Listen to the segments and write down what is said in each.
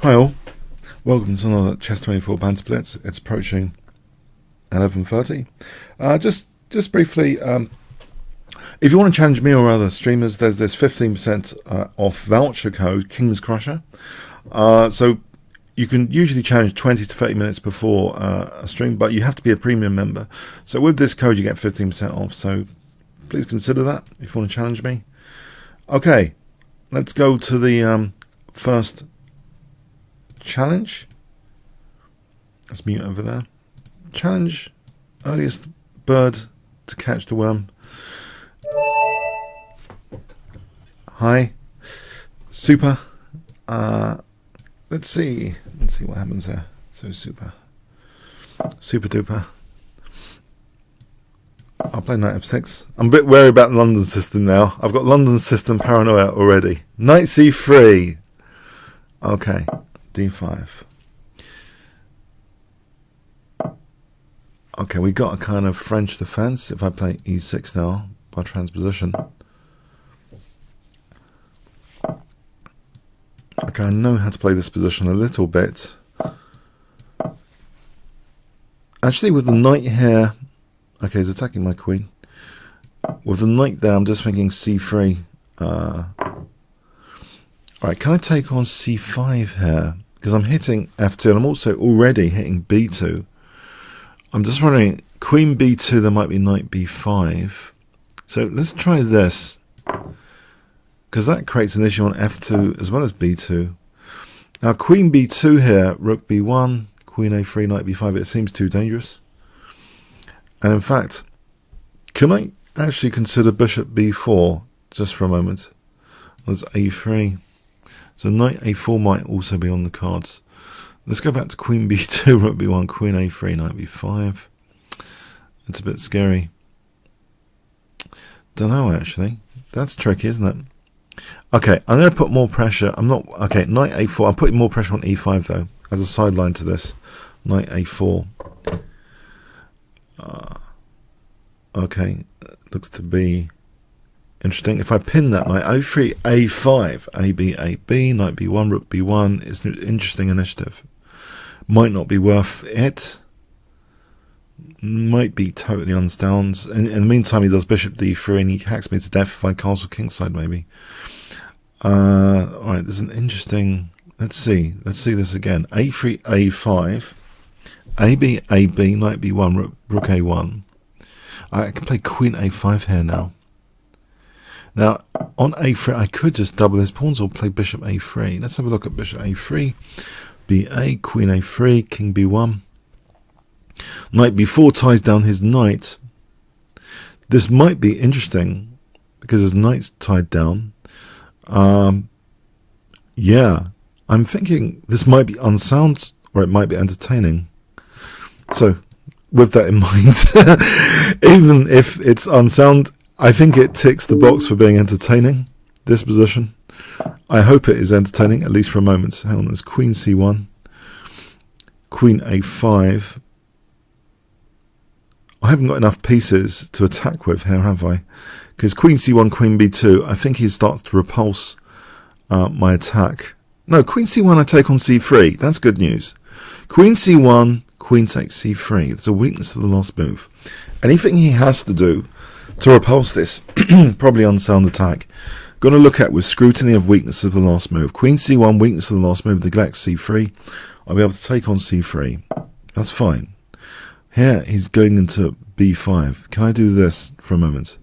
Hi all, welcome to another chess24 Banter Blitz. It's approaching 11:30. Just briefly, if you want to challenge me or other streamers, there's this 15% off voucher code, Kingscrusher. So you can usually challenge 20 to 30 minutes before a stream, but you have to be a premium member. So with this code you get 15% off, so please consider that if you want to challenge me. Okay, let's go to the first challenge. Let's mute over there. Challenge, earliest bird to catch the worm. Hi, super. Let's see what happens here. So super duper. I'll play knight f6. I'm a bit wary about the London system now. I've got London system paranoia already. Knight c3. Okay, d5. Okay, we got a kind of French defense. If I play e6 now by transposition. Okay, I know how to play this position a little bit. Actually, with the knight here, okay, he's attacking my queen. With the knight there, I'm just thinking c3. Alright, can I take on c5 here? Because I'm hitting f2 and I'm also already hitting b2. I'm just wondering, queen b2, there might be knight b5. So let's try this, because that creates an issue on f2 as well as b2. Now queen b2 here, rook b1, queen a3, knight b5, it seems too dangerous. And in fact, can I actually consider bishop b4 just for a moment? There's a3. So knight a4 might also be on the cards. Let's go back to queen b2, rook b1, queen a3, knight b5. It's a bit scary. Don't know actually. That's tricky, isn't it? Okay, I'm going to put more pressure. Okay, knight a4. I'm putting more pressure on e5 though, as a sideline to this. Knight a4. Okay, looks to be interesting. If I pin that knight, a3, a5, ab, ab, knight b1, rook b1, it's an interesting initiative. Might not be worth it. Might be totally unsound. In the meantime, he does bishop d3 and he hacks me to death if I castle kingside maybe. Alright, there's an interesting... Let's see this again. a3, a5, ab, ab, knight b1, rook a1. I can play queen a5 here now. Now, on a3, I could just double his pawns or play bishop a3. Let's have a look at bishop a3. ba, queen a3, king b1. Knight b4 ties down his knight. This might be interesting because his knight's tied down. Yeah, I'm thinking this might be unsound or it might be entertaining. So, with that in mind, even if it's unsound, I think it ticks the box for being entertaining, this position. I hope it is entertaining, at least for a moment. Hang on, there's queen c1, queen a5. I haven't got enough pieces to attack with here, have I? Because queen c1, queen b2, I think he starts to repulse my attack. No, queen c1 I take on c3. That's good news. Queen c1, queen takes c3. It's a weakness of the last move. Anything he has to do to repulse this probably unsound attack, got to look at with scrutiny of weakness of the last move. Queen c1, weakness of the last move, neglects c3. I'll be able to take on c3. That's fine. Here he's going into b5. Can I do this for a moment?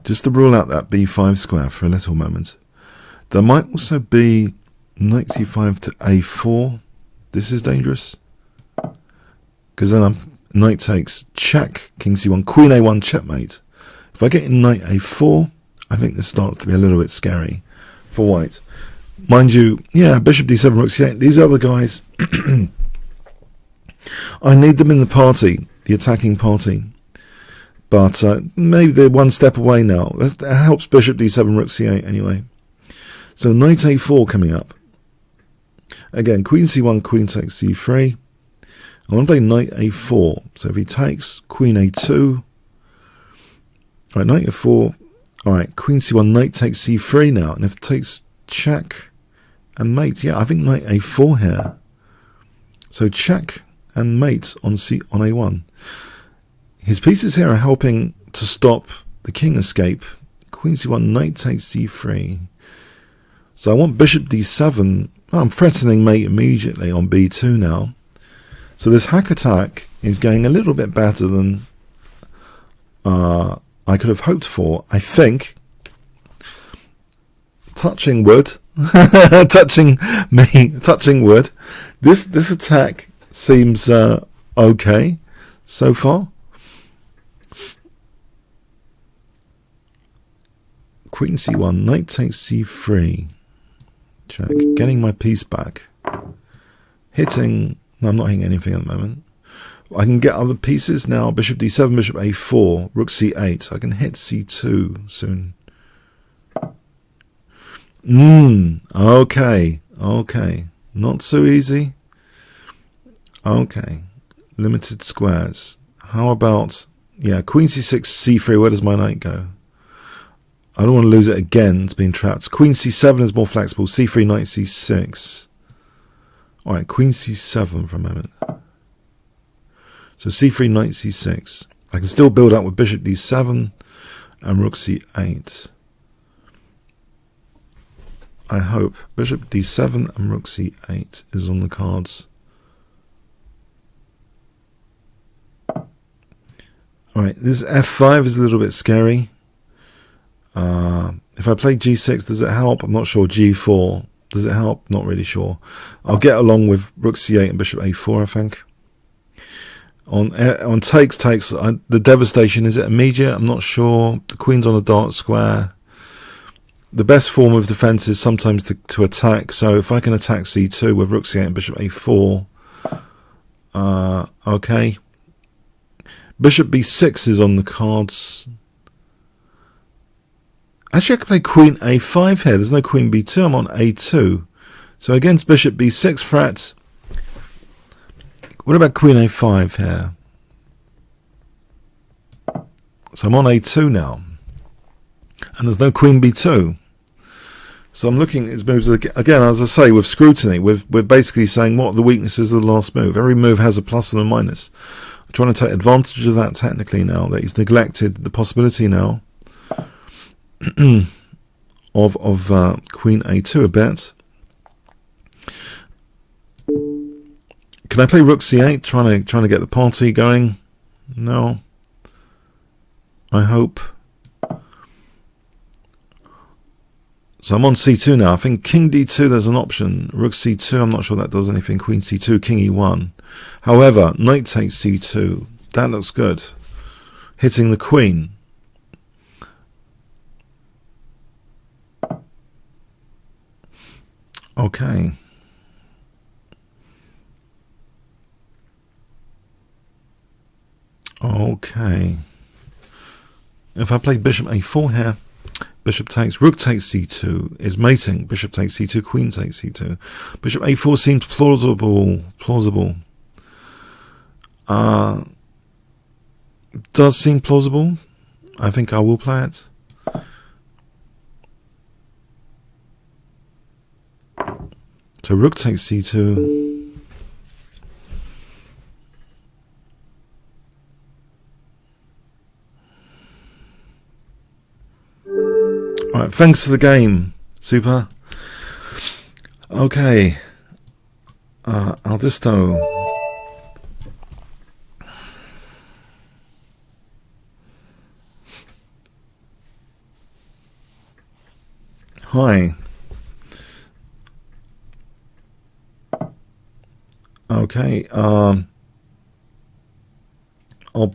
Just to rule out that b5 square for a little moment. There might also be knight c5 to a4. This is dangerous. Because then knight takes check, king c1, queen a1, checkmate. If I get in knight a4, I think this starts to be a little bit scary for white. Mind you, yeah, bishop d7, rook c8, these other guys, I need them in the party, the attacking party. But maybe they're one step away now. That helps bishop d7, rook c8 anyway. So knight a4 coming up. Again, queen c1, queen takes c3. I want to play knight a4. So if he takes, queen a2. Alright, knight a4. Alright, queen c1, knight takes c3 now. And if it takes check, and mate. Yeah, I think knight a4 here. So check and mate on a1. His pieces here are helping to stop the king escape. Queen c1, knight takes c3. So I want bishop d7. Oh, I'm threatening mate immediately on b2 now. So this hack attack is going a little bit better than I could have hoped for, I think. Touching wood. touching wood. This attack seems okay so far. Queen c1, knight takes c3. Check. Getting my piece back. Hitting. No, I'm not hitting anything at the moment. I can get other pieces now. Bishop d7, bishop a4, rook c8. I can hit c2 soon. Okay. Okay. Not so easy. Okay. Limited squares. How about, yeah, queen c6, c3. Where does my knight go? I don't want to lose it again. It's been trapped. Queen c7 is more flexible. c3, knight c6. Alright, queen c7 for a moment. So c3, knight c6. I can still build up with bishop d7 and rook c8. I hope. Bishop d7 and rook c8 is on the cards. Alright, this f5 is a little bit scary. If I play g6, does it help? I'm not sure. g4, does it help? Not really sure. I'll get along with rook c8 and bishop a4, I think. On takes, the devastation, is it immediate? I'm not sure. The queen's on a dark square. The best form of defense is sometimes to attack. So if I can attack c2 with rook c8 and bishop a4, okay. Bishop b6 is on the cards. Actually, I could play queen a5 here. There's no queen b2. I'm on a2. So against bishop b6 threat. What about queen a5 here? So I'm on a2 now. And there's no queen b2. So I'm looking at his moves again, as I say, with scrutiny. We're basically saying what are the weaknesses of the last move. Every move has a plus and a minus. I'm trying to take advantage of that technically now, that he's neglected the possibility now of queen a2 a bit. Can I play rook c8, trying to get the party going? No. I hope. So I'm on c2 now. I think king d2, there's an option. Rook c2, I'm not sure that does anything. Queen c2, king e1. However, knight takes c2. That looks good. Hitting the queen. Okay. Okay. If I play bishop a4 here, bishop takes, rook takes c2 is mating. Bishop takes c2, queen takes c2. Bishop a4 seems plausible. Does seem plausible. I think I will play it. So rook takes c2. Alright, thanks for the game. Super. Okay. Aldisto. Hi. Okay, I'll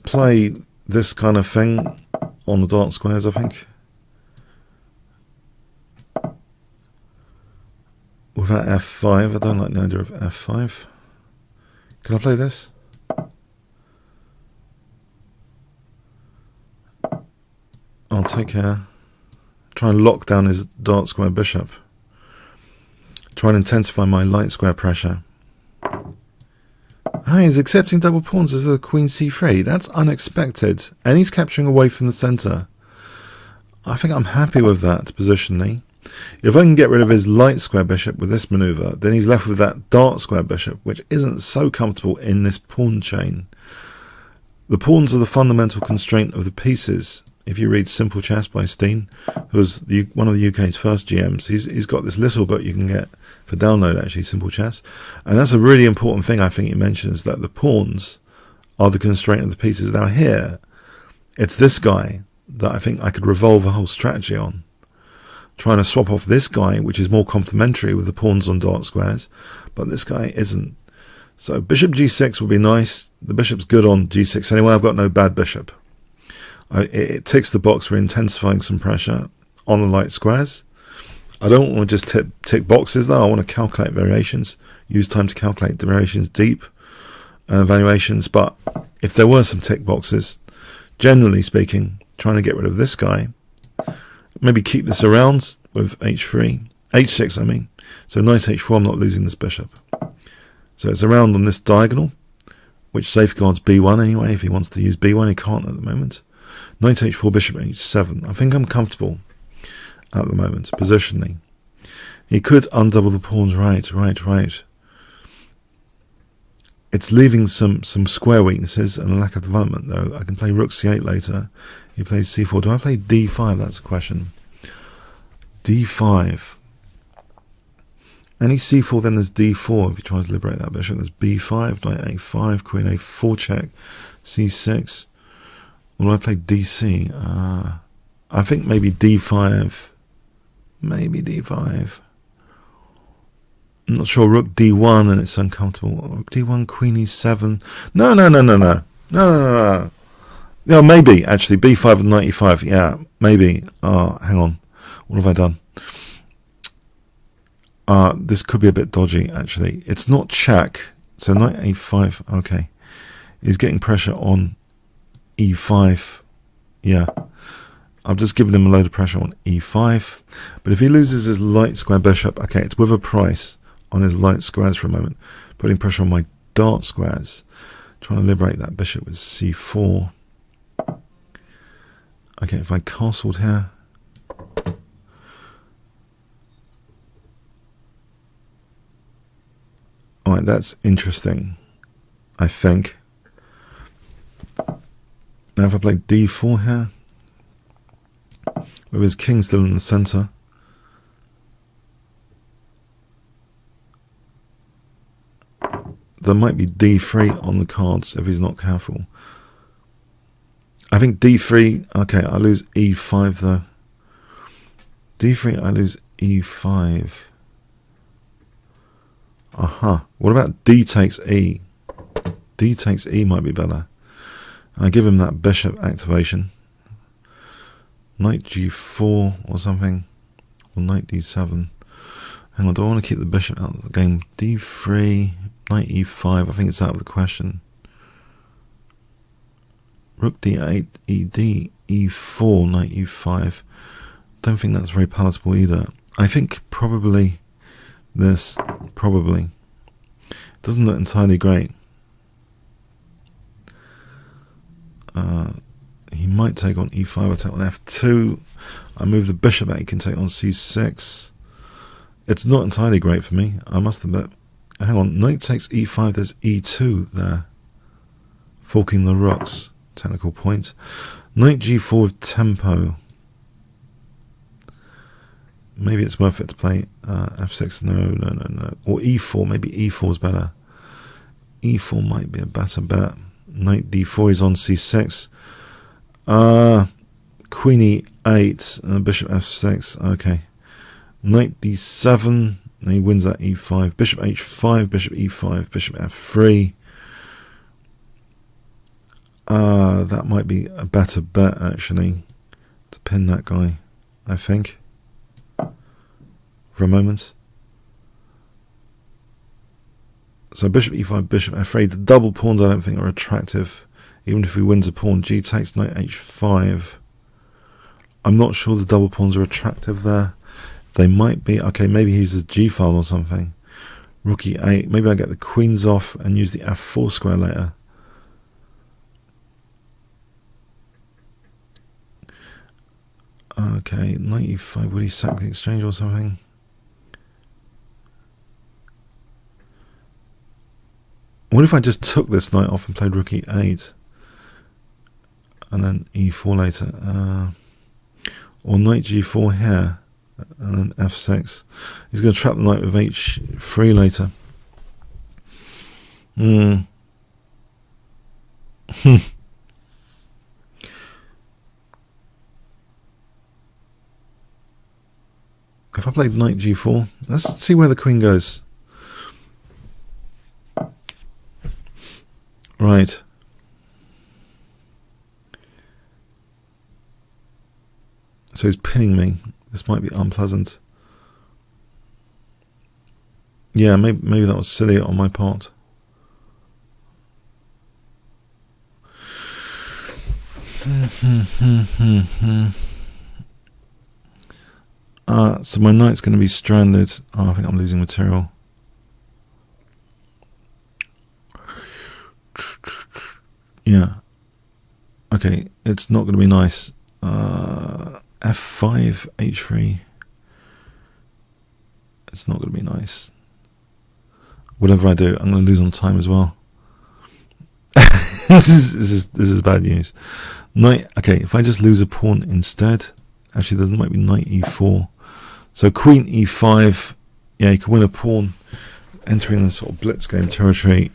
play this kind of thing on the dark squares, I think. Without f5, I don't like the idea of f5. Can I play this? I'll take care. Try and lock down his dark square bishop. Try and intensify my light square pressure. Ah, he's accepting double pawns as a queen c3. That's unexpected. And he's capturing away from the centre. I think I'm happy with that positionally. If I can get rid of his light square bishop with this maneuver, then he's left with that dark square bishop, which isn't so comfortable in this pawn chain. The pawns are the fundamental constraint of the pieces. If you read Simple Chess by Steen, who's one of the UK's first GMs, he's got this little book you can get for download, actually, Simple Chess. And that's a really important thing I think he mentions, that the pawns are the constraint of the pieces. Now here, it's this guy that I think I could revolve a whole strategy on. Trying to swap off this guy, which is more complementary with the pawns on dark squares, but this guy isn't. So bishop g6 would be nice. The bishop's good on g6 anyway. I've got no bad bishop. It ticks the box for intensifying some pressure on the light squares. I don't want to just tick boxes though. I want to calculate variations. Use time to calculate the variations deep valuations. But if there were some tick boxes, generally speaking, trying to get rid of this guy, maybe keep this around with h3, h6 I mean. So knight h4, I'm not losing this bishop. So it's around on this diagonal, which safeguards b1 anyway. If he wants to use b1, he can't at the moment. Knight h4, bishop h7. I think I'm comfortable at the moment, positionally. He could undouble the pawns, right. It's leaving some square weaknesses and a lack of development, though. I can play rook c8 later. He plays c4. Do I play d5? That's a question. d5. Any c4, then there's d4. If he tries to liberate that bishop, there's b5, knight a5, queen a4 check, c6. Or do I play dc? I think maybe d5. Maybe d5. I'm not sure. Rook d1 and it's uncomfortable. Rook d1, queen e7. No. Yeah, maybe actually b5 and knight e5. Yeah, maybe. Oh, hang on. What have I done? This could be a bit dodgy actually. It's not check. So knight a5. Okay, he's getting pressure on e5. Yeah, I've just given him a load of pressure on e5. But if he loses his light square bishop, okay, it's with a price on his light squares for a moment, putting pressure on my dark squares, trying to liberate that bishop with c4. Okay, if I castled here, alright, that's interesting, I think. Now if I play d4 here, with his king still in the centre, there might be d3 on the cards if he's not careful. I think d3, okay, I lose e5 though. d3, I lose e5. Aha. What about d takes e? D takes e might be better. I give him that bishop activation. Knight g4 or something. Or knight d7. Hang on, do I want to keep the bishop out of the game? d3, knight e5, I think it's out of the question. Rook d8, ed, e4, knight e5. Don't think that's very palatable either. I think probably this, probably. Doesn't look entirely great. He might take on e5, I take on f2. I move the bishop out, he can take on c6. It's not entirely great for me, I must admit. Hang on, knight takes e5, there's e2 there. Forking the rooks, technical point. Knight g4 with tempo. Maybe it's worth it to play f6, no. Or e4, maybe e4 is better. e4 might be a better bet. Knight d4 is on c6. Queen e8, bishop f6, okay. Knight d7, and he wins that e5. Bishop h5, bishop e5, bishop f3. That might be a better bet actually, to pin that guy, I think, for a moment. So bishop e5, bishop f3. The double pawns I don't think are attractive, even if he wins a pawn. G takes, knight h5. I'm not sure the double pawns are attractive there. They might be. Okay, maybe he uses g file or something. Rook e8. Maybe I get the queens off and use the f4 square later. Okay, knight e5. Will he sack the exchange or something? What if I just took this knight off and played rook e8? And then e4 later. Or knight g4 here. And then f6. He's going to trap the knight with h3 later. If I played knight g4, let's see where the queen goes. Right. So he's pinning me. This might be unpleasant. Yeah, maybe that was silly on my part. So my knight's going to be stranded. Oh, I think I'm losing material. Yeah. Okay, it's not going to be nice. F5, H3. It's not going to be nice. Whatever I do, I'm going to lose on time as well. This is bad news. Knight. Okay, if I just lose a pawn instead, actually there might be knight e4. So queen e5. Yeah, you can win a pawn, entering the sort of blitz game territory.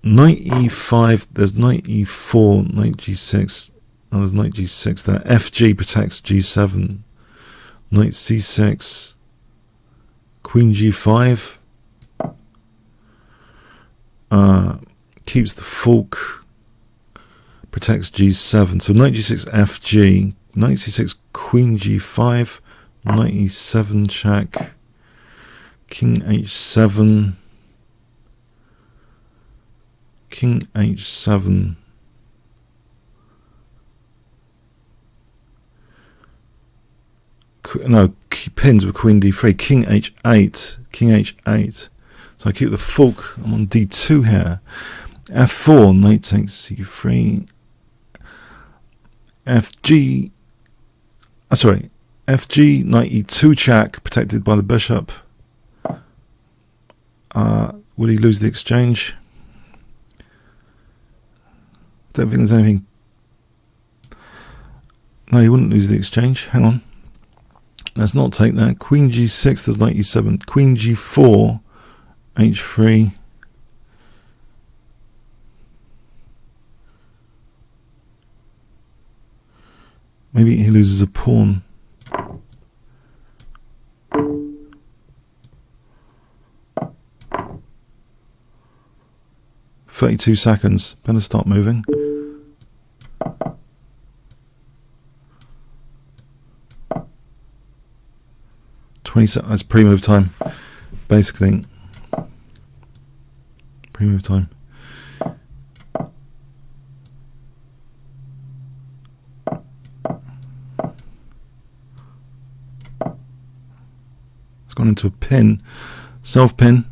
Knight e5. There's knight e4. Knight g6. Oh, there's knight g6 there. Fg protects g7. Knight c6. Queen g5. Keeps the fork. Protects g7. So knight g6 fg. Knight c6 queen g5. Knight e7 check. King h7. King h7. No, pins with queen d3. King h8. King h8. So I keep the fork. I'm on d2 here. f4. Knight takes c3. fg. Sorry. fg. Knight e2 check. Protected by the bishop. Will he lose the exchange? Don't think there's anything. No, he wouldn't lose the exchange. Hang on. Let's not take that. Queen g6, there's knight e7. Queen g4, h3. Maybe he loses a pawn. "32 seconds. Better start moving." That's pre-move time, basically. Pre-move time. It's gone into a pin, self-pin,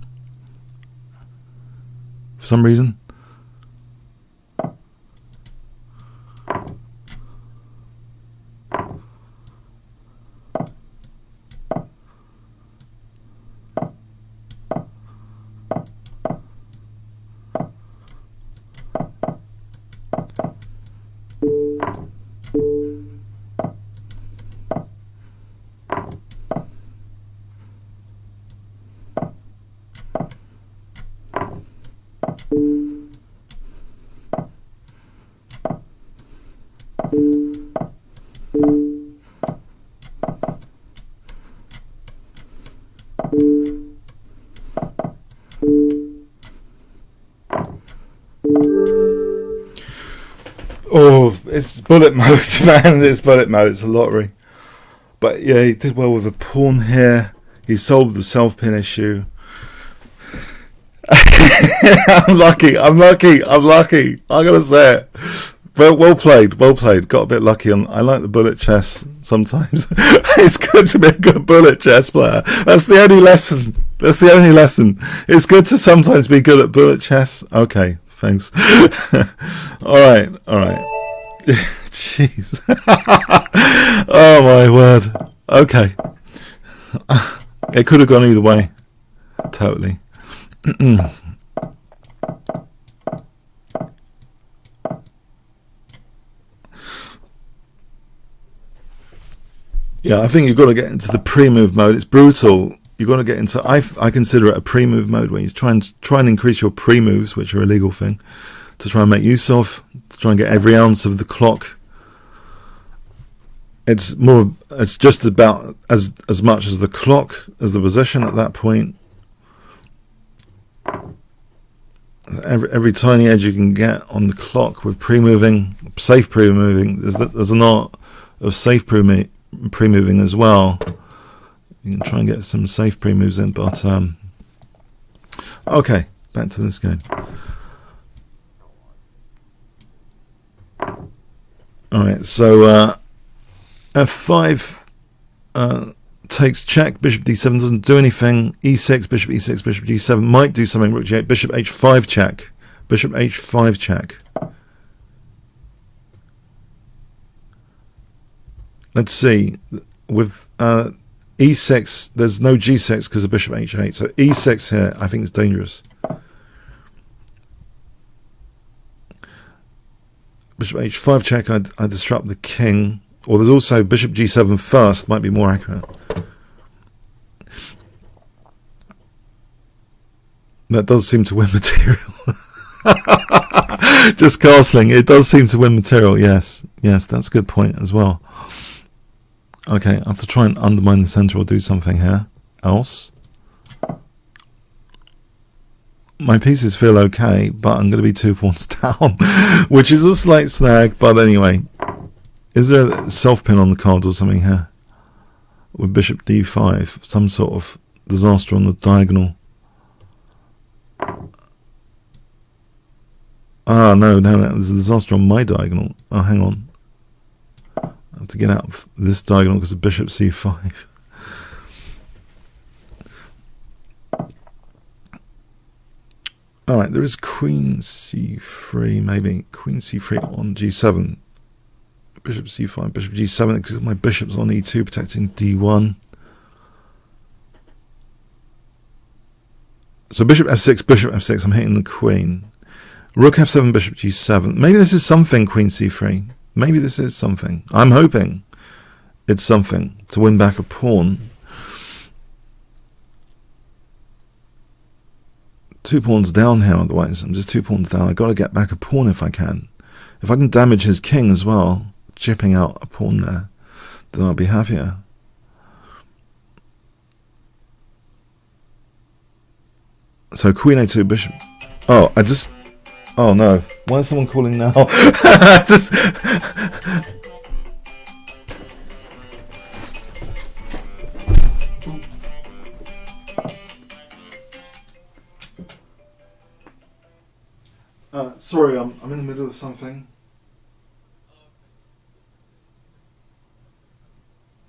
for some reason. Oh, it's bullet mode, man. It's bullet mode. It's a lottery. But yeah, he did well with a pawn here. He solved the self-pin issue. I'm lucky. I'm gonna say it. Well played. Got a bit lucky. I like the bullet chess sometimes. It's good to be a good bullet chess player. That's the only lesson. It's good to sometimes be good at bullet chess. Okay, thanks. All right. Jeez. Oh my word. Okay. It could have gone either way. Totally. Yeah, I think you've got to get into the pre-move mode. It's brutal. You've got to get into, I consider it a pre-move mode, where you try and increase your pre-moves, which are a legal thing, to try and make use of, to try and get every ounce of the clock. It's just about as much as the clock as the position at that point. Every tiny edge you can get on the clock with pre-moving, safe pre-moving. There's an art of safe pre-moving as well. You can try and get some safe pre-moves in, but okay, back to this game. All right, so f5 takes check, bishop d7 doesn't do anything, e6, bishop e6, bishop g7 might do something, rook g8, bishop h5 check, bishop h5 check. Let's see, with e6, there's no g6 because of bishop h8, so e6 here I think is dangerous. Bishop h5 check, I disrupt the king. Or there's also bishop g7 first, might be more accurate. That does seem to win material. Just castling, it does seem to win material, yes. Yes, that's a good point as well. Okay, I have to try and undermine the center or do something here else. My pieces feel okay, but I'm going to be 2 pawns down, which is a slight snag, but anyway. Is there a self-pin on the cards or something here? With bishop d5, some sort of disaster on the diagonal. Ah, no, there's a disaster on my diagonal. Oh, hang on. I have to get out of this diagonal because of bishop c5. Alright, there is queen c3, maybe. Queen c3 on g7. Bishop c5, bishop g7, my bishop's on e2 protecting d1. So bishop f6, I'm hitting the queen. Rook f7, bishop g7. Maybe this is something, queen c3. Maybe this is something. I'm hoping it's something to win back a pawn. 2 pawns down here otherwise. I'm just 2 pawns down. I've got to get back a pawn if I can. If I can damage his king as well, chipping out a pawn there, then I'll be happier. So queen a2, bishop. Oh, oh no. Why is someone calling now? Sorry, I'm in the middle of something.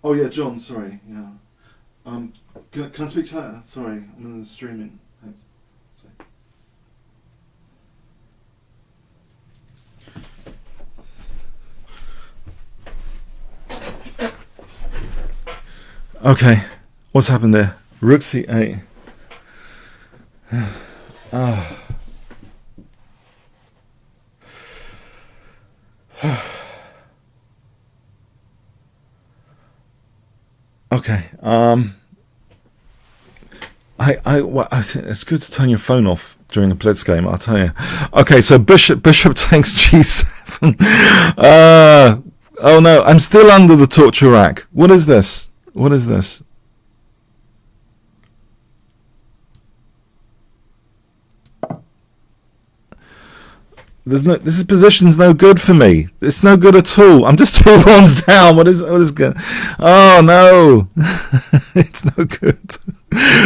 Oh yeah, John, sorry, yeah. Can I speak to her? Sorry, I'm in the streaming. Thanks. Sorry. Okay, what's happened there? Rook c8. Okay. I think it's good to turn your phone off during a blitz game, I'll tell you. Okay, so bishop takes g7. Oh no, I'm still under the torture rack. What is this? What is this? This position's no good for me. It's no good at all. I'm just 2 pawns down. What is good? Oh no, it's no good.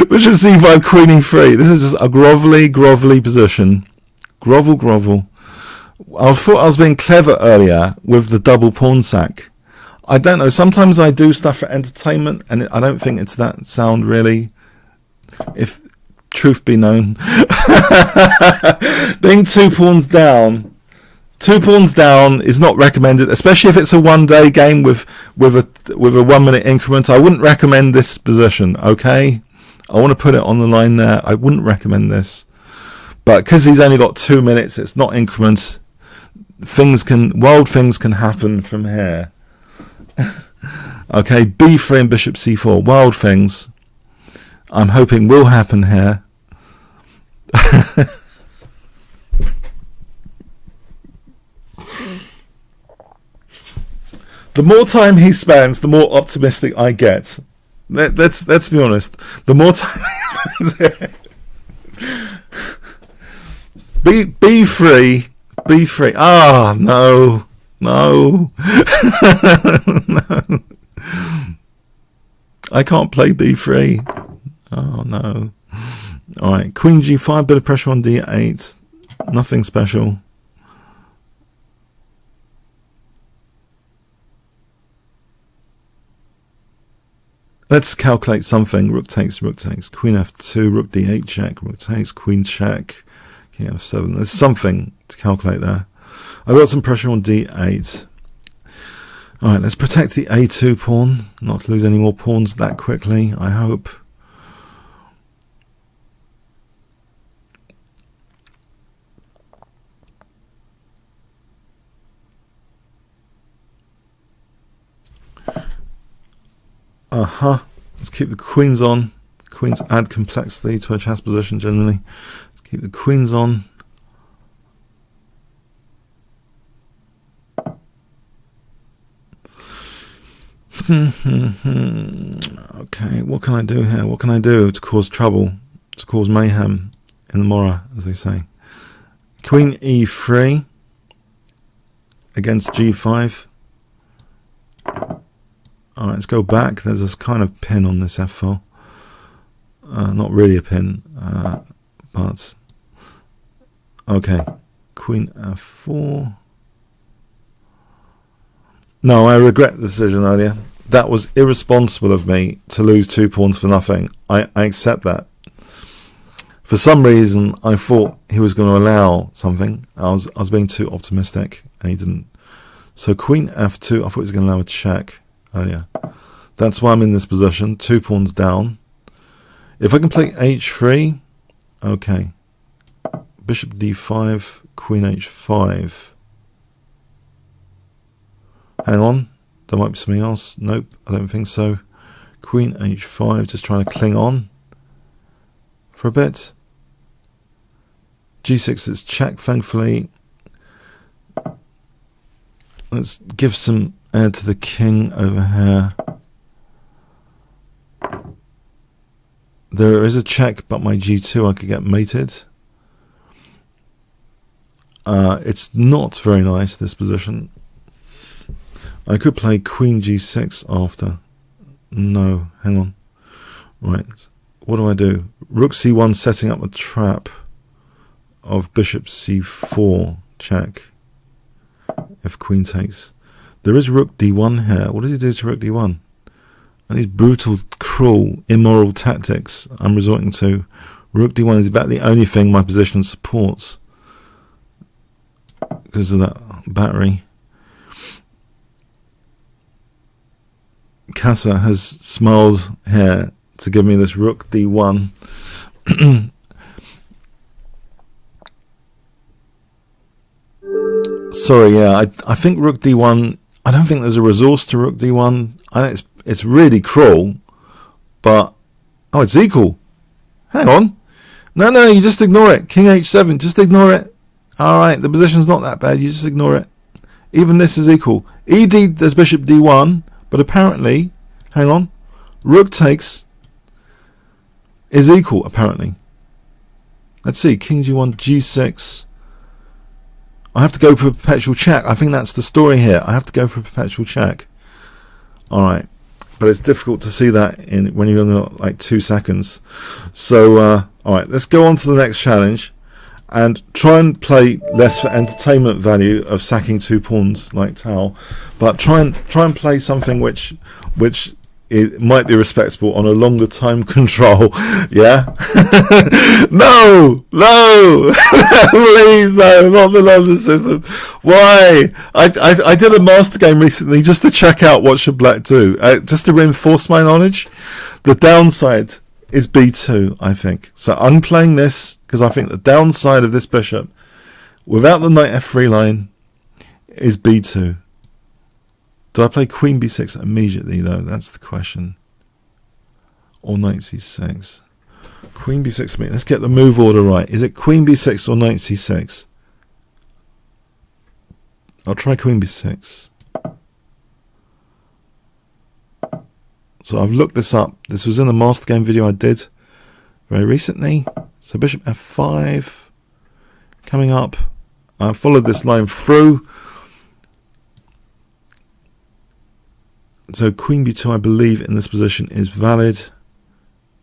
Bishop c5, queen e3. This is just a grovelly position. Grovel. I thought I was being clever earlier with the double pawn sack. I don't know. Sometimes I do stuff for entertainment, and I don't think it's that sound really. If truth be known, being 2 pawns down 2 pawns down is not recommended, especially if it's a one-day game with a 1 minute increment. I wouldn't recommend this position. Okay, I want to put it on the line there. I wouldn't recommend this, but because he's only got 2 minutes, it's not increments. Wild things can happen from here. Okay, b3 and bishop c4. Wild things, I'm hoping, will happen here. The more time he spends, the more optimistic I get. Let's be honest. The more time he spends here. B3. Ah, no. No. No. I can't play b3. Oh, no. Alright, queen g5, bit of pressure on d8. Nothing special. Let's calculate something. Rook takes, queen f2, rook d8 check, rook takes, queen check, king f7. There's something to calculate there. I've got some pressure on d8. Alright, let's protect the a2 pawn, not to lose any more pawns that quickly, I hope. Let's keep the queens on. Queens add complexity to a chess position generally. Let's keep the queens on. Okay, what can I do here? What can I do to cause trouble, to cause mayhem in the Mora, as they say? Queen e3 against g5. Alright, let's go back. There's this kind of pin on this f-file. Not really a pin, but okay. Queen f4. No, I regret the decision earlier. That was irresponsible of me to lose 2 pawns for nothing. I accept that. For some reason, I thought he was going to allow something. I was being too optimistic, and he didn't. So queen f2, I thought he was going to allow a check earlier. That's why I'm in this position. 2 pawns down. If I can play h3, okay. Bishop d5, queen h5. Hang on, there might be something else. Nope, I don't think so. Queen h5, just trying to cling on for a bit. g6 is check, thankfully. Let's give some air to the king over here. There is a check, but my g2 I could get mated. It's not very nice, this position. I could play queen g6 after. No, hang on. Right, what do? Rook c1 setting up a trap of bishop c4 check if queen takes. There is rook d1 here. What does he do to rook d1? And these brutal, cruel, immoral tactics I'm resorting to. Rook d1 is about the only thing my position supports because of that battery. Casa has smiled here to give me this rook d1. Sorry, yeah, I think rook d1, I don't think there's a resource to rook d1. I know it's really cruel, but oh, it's equal. Hang on. No, you just ignore it. King h7, just ignore it. Alright, the position's not that bad, you just ignore it. Even this is equal. ED, there's bishop d1. But apparently, hang on, rook takes is equal, apparently. Let's see, king g1, g6. I have to go for a perpetual check. I think that's the story here. I have to go for a perpetual check. Alright, but it's difficult to see that when you've only got like 2 seconds. So, alright, let's go on to the next challenge and try and play less for entertainment value of sacking 2 pawns like Tau, but try and play something which it might be respectable on a longer time control. Yeah. No, please, no, not the London system. Why? I did a master game recently just to check out what should black do, just to reinforce my knowledge. The downside is b2, I think. So I'm playing this because I think the downside of this bishop, without the knight f3 line, is b2. Do I play queen b6 immediately, though? That's the question. Or knight c6. Queen b6. Let's get the move order right. Is it queen b6 or knight c6? I'll try queen b6. So I've looked this up. This was in a master game video I did very recently. So bishop f5 coming up. I followed this line through. So queen b2, I believe, in this position is valid.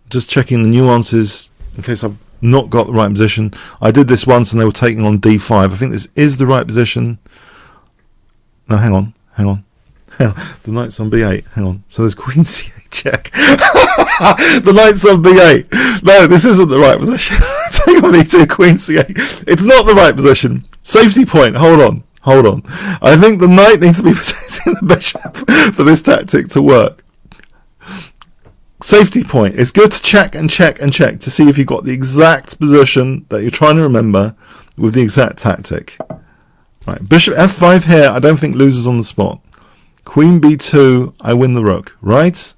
Just checking the nuances in case I've not got the right position. I did this once and they were taking on d5. I think this is the right position. No, hang on. The knight's on b8. Hang on. So there's queen c8 check. The knight's on b8. No, this isn't the right position. Take on e2, queen c8. It's not the right position. Safety point. Hold on. I think the knight needs to be protecting the bishop for this tactic to work. Safety point. It's good to check and check and check to see if you've got the exact position that you're trying to remember with the exact tactic. Right, bishop f5 here, I don't think loses on the spot. Queen b2, I win the rook. Right?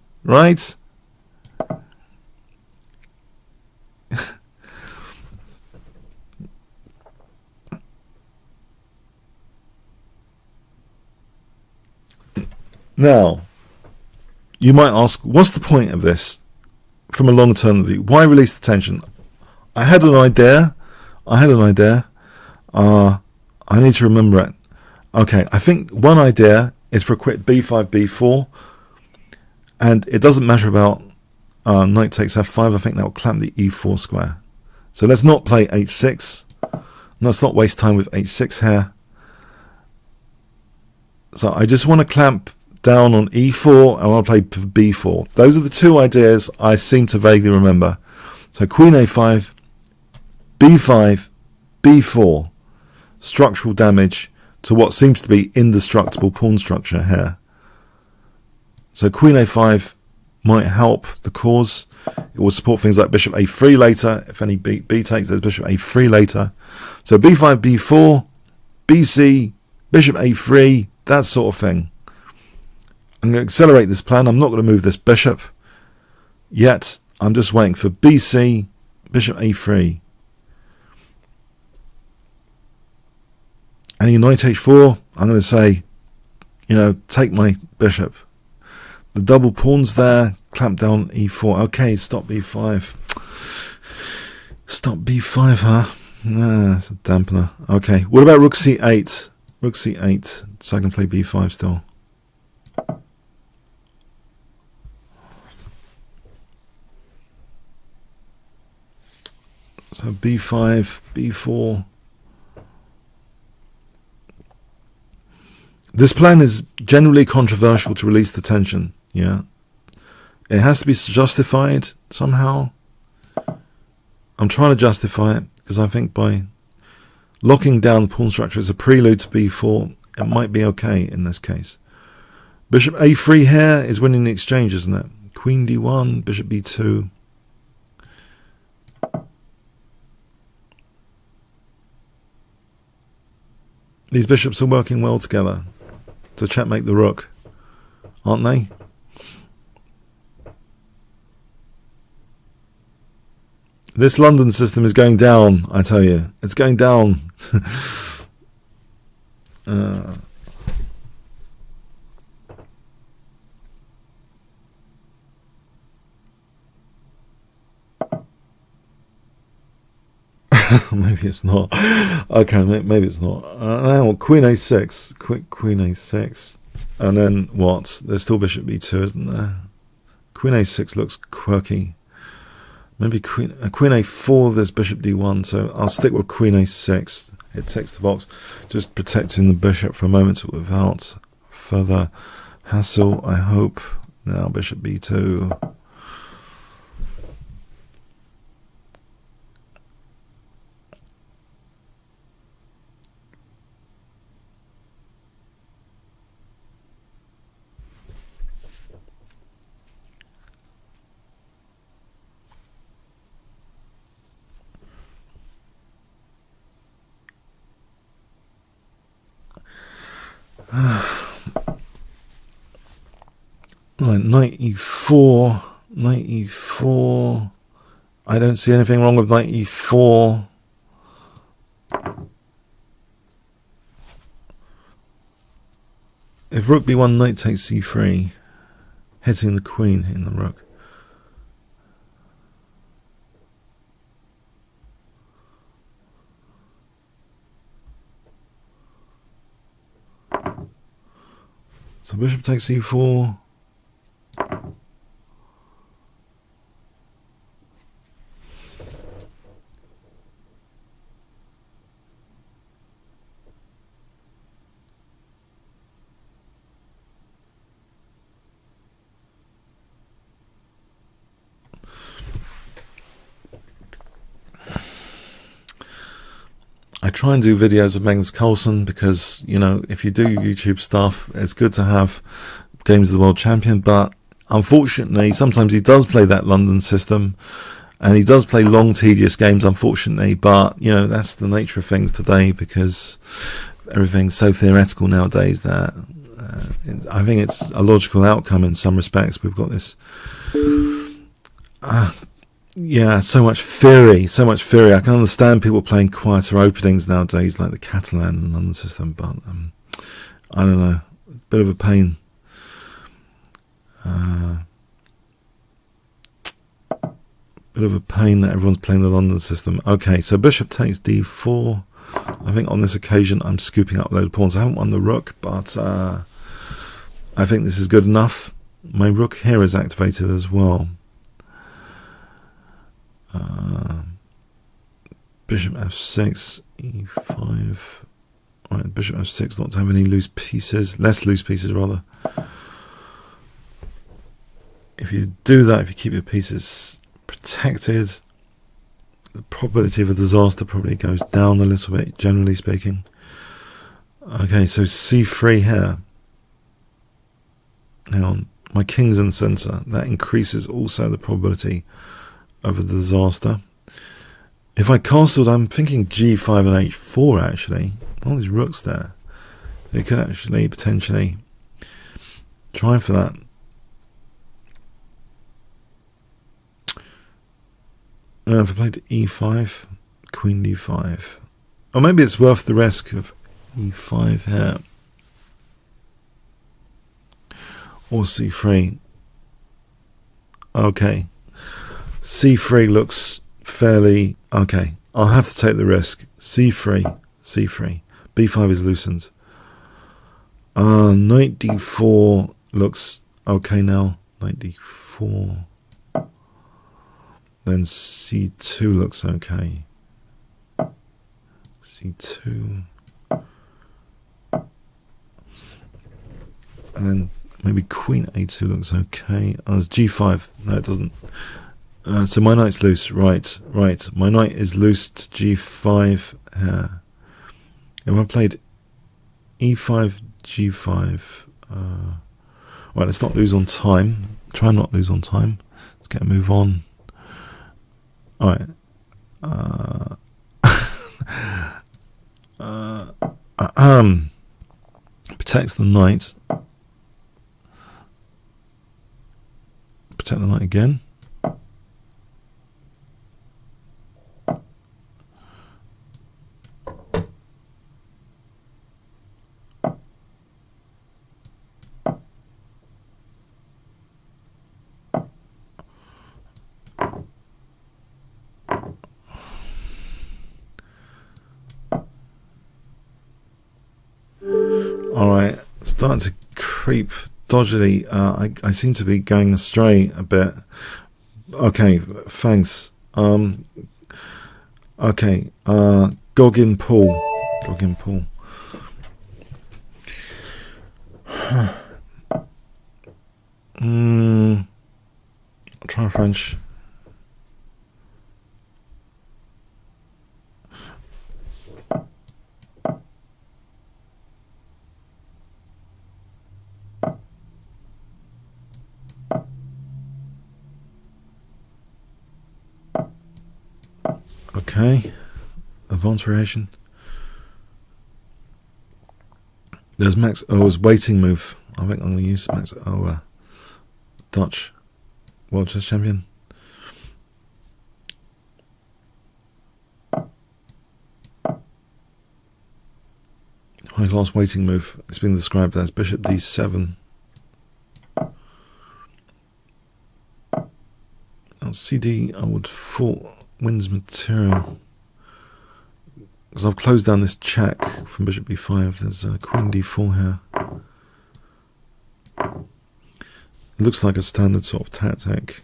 Now, you might ask, what's the point of this from a long-term view? Why release the tension? I had an idea. I need to remember it. Okay, I think one idea is for a quick b5, b4. And it doesn't matter about knight takes f5. I think that will clamp the e4 square. So let's not play h6. Let's not waste time with h6 here. So I just want to clamp down on e4 and I'll play b4. Those are the two ideas I seem to vaguely remember. So queen a5, b5, b4. Structural damage to what seems to be indestructible pawn structure here. So queen a5 might help the cause. It will support things like bishop a3 later. If any b takes, there's bishop a3 later. So b5, b4, bc, bishop a3, that sort of thing. I'm going to accelerate this plan. I'm not going to move this bishop yet. I'm just waiting for bc, bishop a3. And knight h4, I'm going to say, take my bishop. The double pawns there, clamp down e4. Okay, stop b5. Stop b5, huh? Nah, it's a dampener. Okay, what about rook c8? Rook c8, so I can play b5 still. So b5, b4. This plan is generally controversial to release the tension. Yeah, it has to be justified somehow. I'm trying to justify it because I think by locking down the pawn structure as a prelude to b4, it might be okay in this case. Bishop a3 here is winning the exchange, isn't it? Queen d1, bishop b2. These bishops are working well together to checkmate the rook, aren't they? This London system is going down, I tell you. It's going down. Maybe it's not. Okay, maybe it's not. Now, queen a6. Quick queen a6. And then what? There's still bishop b2, isn't there? Queen a6 looks quirky. Maybe queen a4, there's bishop d1, so I'll stick with queen a6. It ticks the box. Just protecting the bishop for a moment without further hassle, I hope. Now bishop b2. Right, knight e4, knight e4. I don't see anything wrong with knight e4. If rook b1, knight takes c3, hitting the queen, hitting the rook. So bishop takes e4. I try and do videos of Magnus Carlsen because, you know, if you do YouTube stuff, it's good to have games of the world champion, but unfortunately, sometimes he does play that London system, and he does play long, tedious games, unfortunately, but, you know, that's the nature of things today because everything's so theoretical nowadays that I think it's a logical outcome in some respects. We've got this... yeah, so much theory. I can understand people playing quieter openings nowadays, like the Catalan and London system, but I don't know, a bit of a pain. Bit of a pain that everyone's playing the London system. Okay, so bishop takes d4. I think on this occasion I'm scooping up a load of pawns. I haven't won the rook, but I think this is good enough. My rook here is activated as well. Bishop f6, e5. Right, bishop f6, not to have any loose pieces, less loose pieces rather. If you do that, if you keep your pieces protected, the probability of a disaster probably goes down a little bit, generally speaking. Okay, so c3 here. Hang on, my king's in the centre. That increases also the probability of a disaster. If I castled, I'm thinking g5 and h4 actually. All these rooks there. They could actually potentially try for that. If I played e5, queen d5. Or maybe it's worth the risk of e5 here. Or c3. Okay. c3 looks fairly... Okay, I'll have to take the risk. c3. b5 is loosened. Knight d4 looks okay now. Knight d4. Then c2 looks okay. c2. And then maybe queen a2 looks okay. There's g5. No, it doesn't. So my knight's loose. Right. My knight is loose to g5 here. If I played e5, g5. Right, let's not lose on time. Try not lose on time. Let's get a move on. Alright. Protects the knight. Protect the knight again. Alright, starting to creep dodgily. I seem to be going astray a bit. Okay, thanks. Okay, Goggin Paul. Try French. Okay, advanced variation. There's Max O's waiting move. I think I'm going to use Max O, Dutch World Chess Champion. High class waiting move. It's been described as Bishop D7. CD, I would thought wins material. Because I've closed down this check from Bishop B5. There's Queen D4 here. It looks like a standard sort of tactic.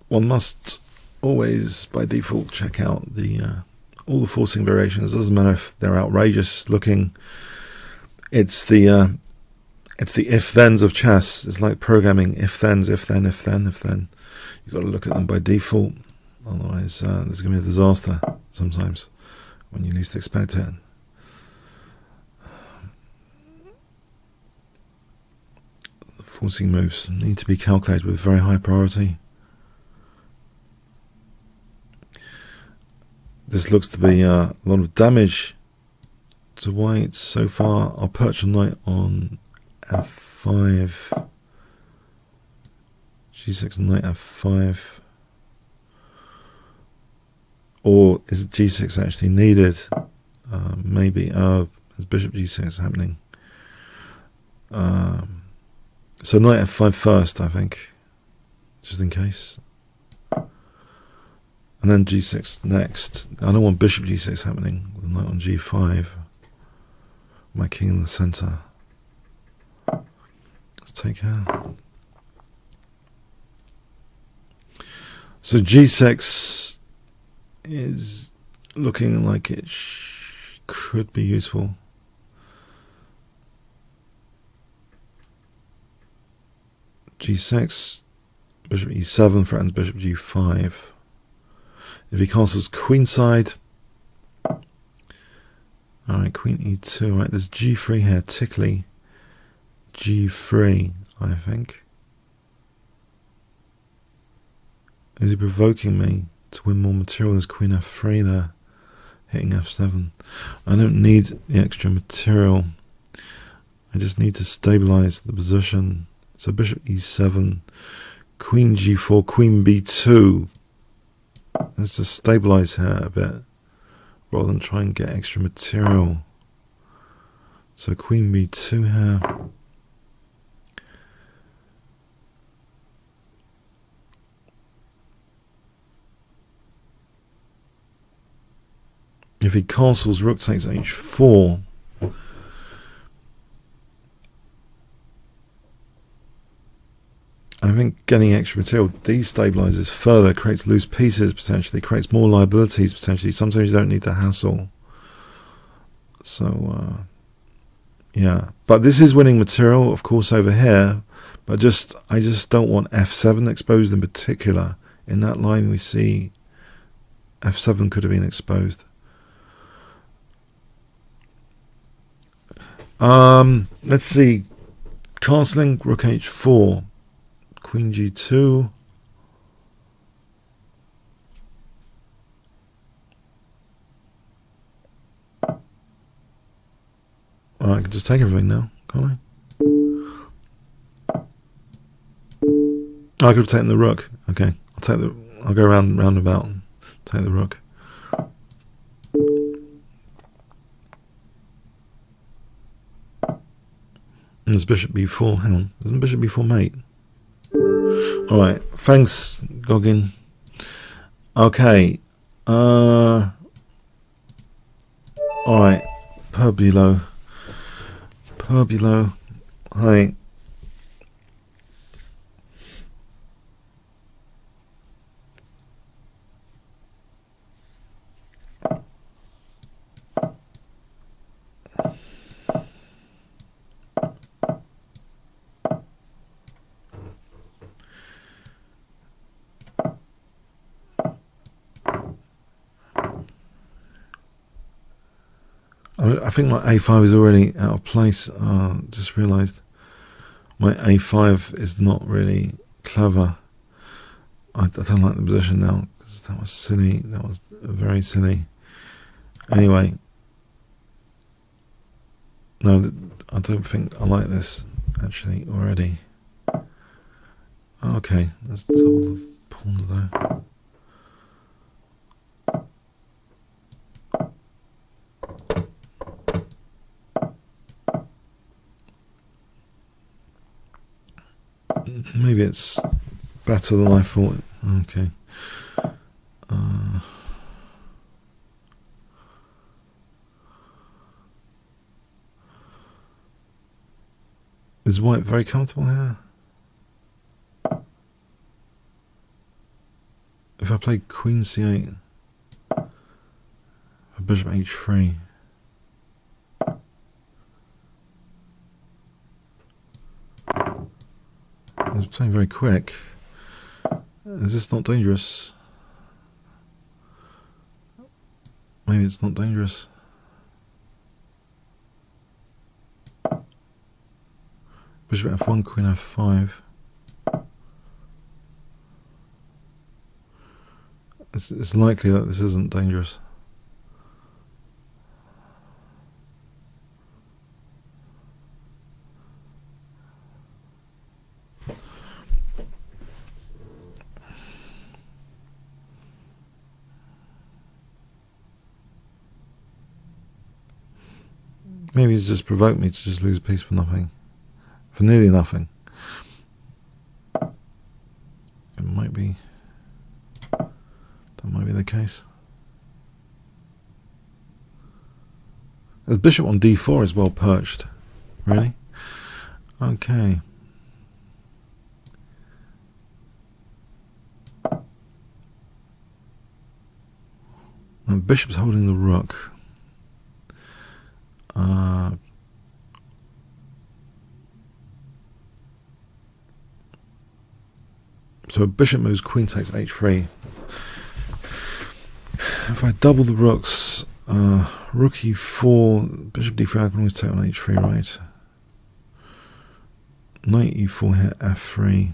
One must always, by default, check out the all the forcing variations. It doesn't matter if they're outrageous looking. It's the if-thens of chess. It's like programming if-thens, if-then, if-then, if-then. You've got to look at them by default. Otherwise, there's going to be a disaster sometimes when you least expect it. The forcing moves need to be calculated with very high priority. This looks to be a lot of damage to white so far. I'll perch a knight on f5, g6, knight f5. Or is g6 actually needed? Maybe. There's bishop g6 happening. So knight f5 first, I think, just in case. And then g6 next. I don't want bishop g6 happening with knight on g5. My king in the center. Let's take her. So g6 is looking like it could be useful. g6, bishop e7 threatens bishop g5. If he castles queenside, alright, queen e2, right, there's g3 here, tickly, g3, I think. Is he provoking me to win more material? There's queen f3 there, hitting f7. I don't need the extra material, I just need to stabilize the position. So bishop e7, queen g4, queen b2. Let's just stabilize here a bit rather than try and get extra material. So queen b2 here. If he castles, rook takes h4. I think getting extra material destabilizes further, creates loose pieces potentially, creates more liabilities potentially. Sometimes you don't need the hassle. So, yeah. But this is winning material, of course, over here. But I just don't want f7 exposed in particular. In that line we see f7 could have been exposed. Let's see. Castling, rook h4. Queen g2. Well, I can just take everything now, can't I? Oh, I could have taken the rook. Okay, I'll go roundabout and take the rook. And there's bishop b4. Hang on, isn't bishop b4 mate? Alright, thanks, Goggin. Okay. Alright, Perbulo. Hi. I think my a5 is already out of place. Just realised my a5 is not really clever. I don't like the position now, because that was silly. That was very silly. Anyway, no, I don't think I like this actually already. Okay, let's double the pawns though. Maybe it's better than I thought. Okay. Is white very comfortable here? If I play queen c8, bishop h3. I was playing very quick. Is this not dangerous? Maybe it's not dangerous. Bishop f1, queen f5. It's likely that this isn't dangerous. Maybe he's just provoked me to just lose a piece for nothing. For nearly nothing. It might be. That might be the case. The bishop on d4 is well perched. Really? Okay. And the bishop's holding the rook. So bishop moves, queen takes h3. If I double the rooks, rook e4, bishop d3, I can always take on h3, right? Knight e4 here, f3.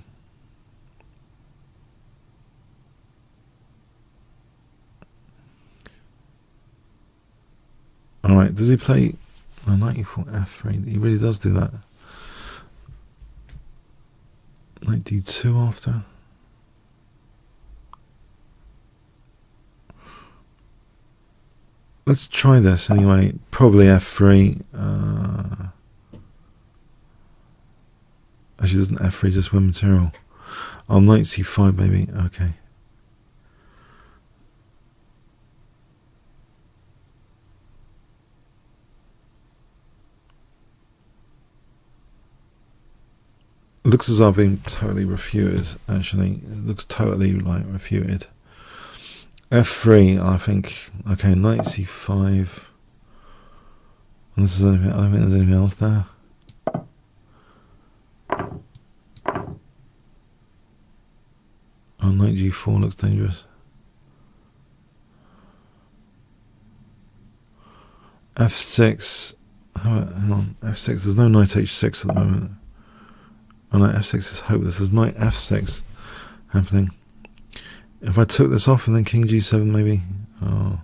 Alright, does he play knight e4, f3? He really does do that. Knight d2 after. Let's try this anyway. Probably f3. Actually, doesn't f3 just win material? Oh, knight c5 maybe. Okay. It looks as though I've been totally refuted. Actually, it looks totally like refuted. f3, I think. Okay, knight c5. And this is anything. I don't think there's anything else there. Oh, knight g4 looks dangerous. f6. Hang on. f6. There's no knight h6 at the moment. Oh, knight f6 is hopeless. There's knight f6 happening. If I took this off and then king g7 maybe. Oh,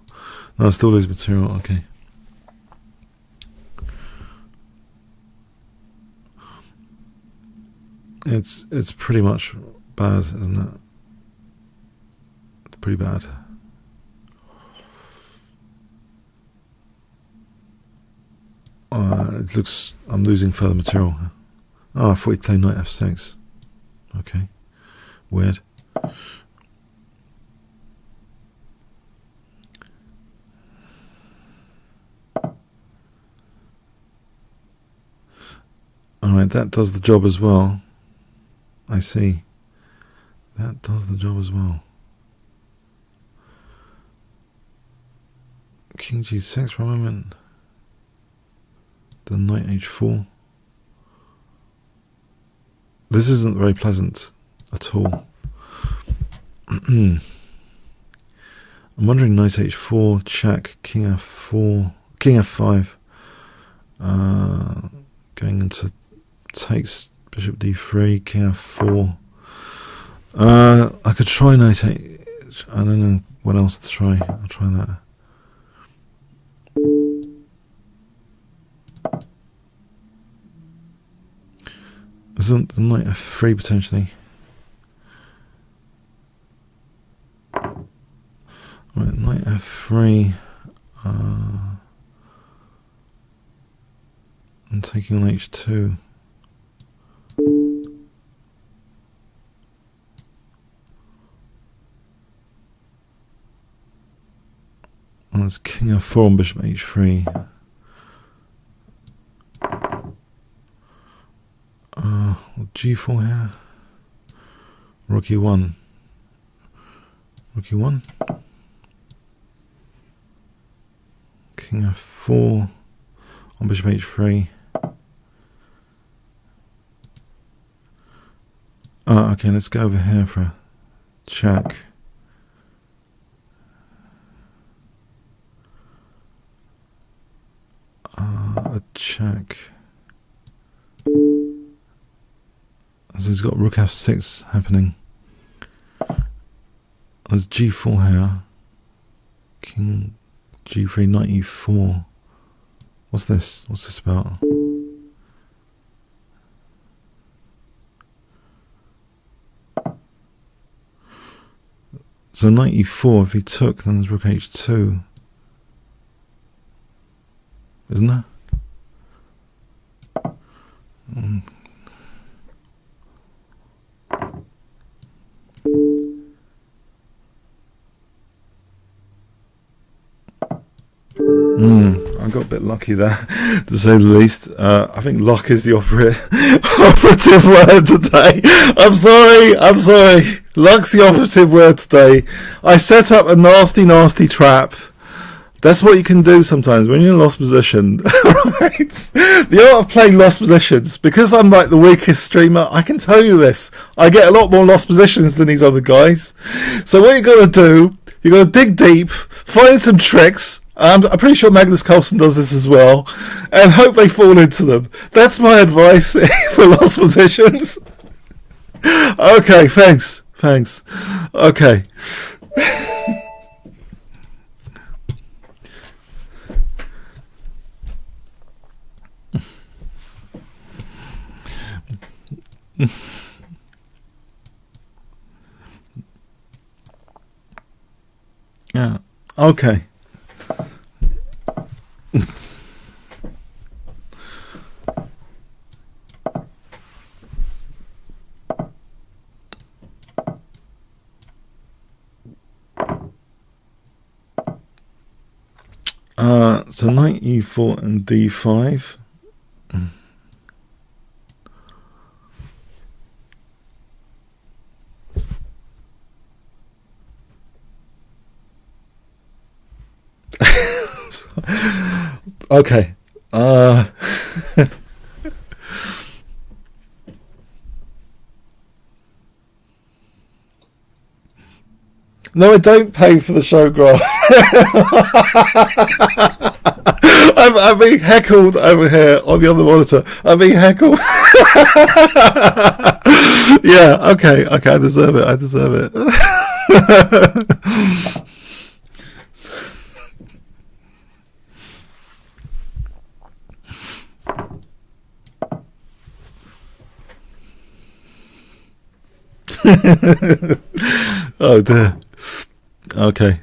no, I still lose material. Okay. It's pretty much bad, isn't it? It's pretty bad. It looks I'm losing further material. Oh, I thought he'd play knight f6. Okay. Weird. Alright, that does the job as well. I see. That does the job as well. King g6 for a moment. Then knight h4. This isn't very pleasant at all. I'm wondering knight h4, check, king f4, king f5. Going into takes bishop d3, king f4. I could try knight 8. I don't know what else to try. I'll try that. Isn't the knight f3 potentially? Right, knight f3. I'm taking on h2. And there's king f4 and bishop h3. G4 here. Rook e1. Rook e1. King f4 on bishop h3. Okay, let's go over here for a check. A check. So he's got rook f6 happening. There's g4 here. King g3, knight e4. What's this? What's this about? So knight e4, if he took, then there's rook h2. Isn't there? I got a bit lucky there, to say the least. I think luck is the operative word today. I'm sorry. Luck's the operative word today. I set up a nasty trap. That's what you can do sometimes when you're in lost position. Right? The art of playing lost positions. Because I'm like the weakest streamer, I can tell you this. I get a lot more lost positions than these other guys. So what you got to do, you got to dig deep, find some tricks. I'm pretty sure Magnus Carlsen does this as well, and hope they fall into them. That's my advice for lost positions. Okay, thanks. Okay. Yeah. Okay. So knight e4 and d5. Okay. No, I don't pay for the show graph. I'm being heckled over here on the other monitor. I'm being heckled. Yeah, okay, I deserve it. Oh dear. Okay.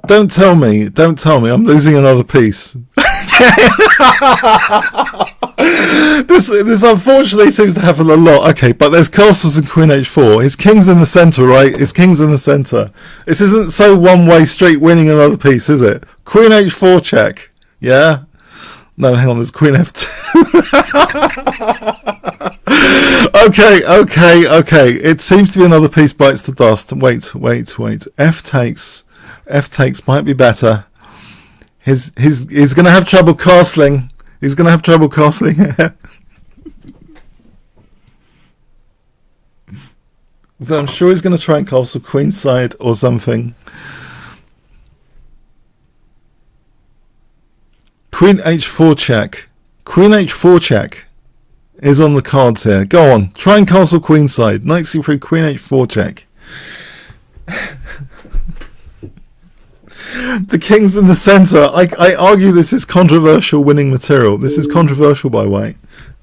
Don't tell me I'm losing another piece. This unfortunately seems to happen a lot. Okay, but there's castles in Queen h4. His king's in the centre, right? His king's in the centre. This isn't so one-way street winning another piece, is it? Queen h4 check. Yeah? No, hang on, there's Queen f2. Okay. It seems to be another piece bites the dust. Wait. F takes might be better. He's going to have trouble castling. He's going to have trouble castling here. So I'm sure he's going to try and castle queenside or something. Queen h4 check. Queen h4 check is on the cards here. Go on, try and castle queenside. Knight c3, queen h4 check. The king's in the centre. I argue this is controversial winning material. This is controversial by white.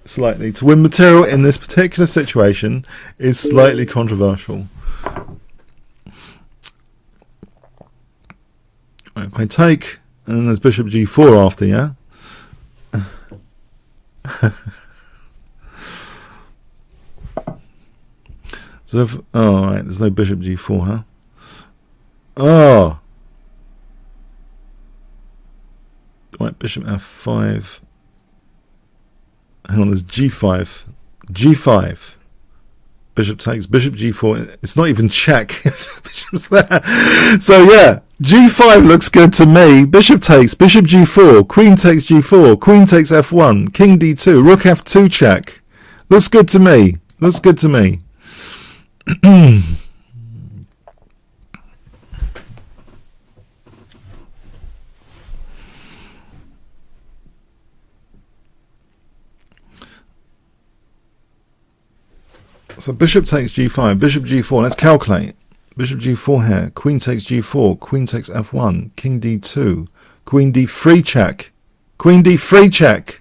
Slightly. To win material in this particular situation is slightly controversial. Right, if I take, and then there's bishop g4 after, yeah? So if, oh, alright, there's no bishop g4, huh? Oh! Right, bishop f5. Hang on, there's g5. g5. Bishop takes, bishop g4. It's not even check if the bishop's there. So yeah, g5 looks good to me. Bishop takes, bishop g4, queen takes g4, queen takes f1, king d2, rook f2 check. Looks good to me. Looks good to me. So bishop takes g5, bishop g4, let's calculate. Bishop g4 here, queen takes g4, queen takes f1, king d2, queen d3 check, queen d3 check.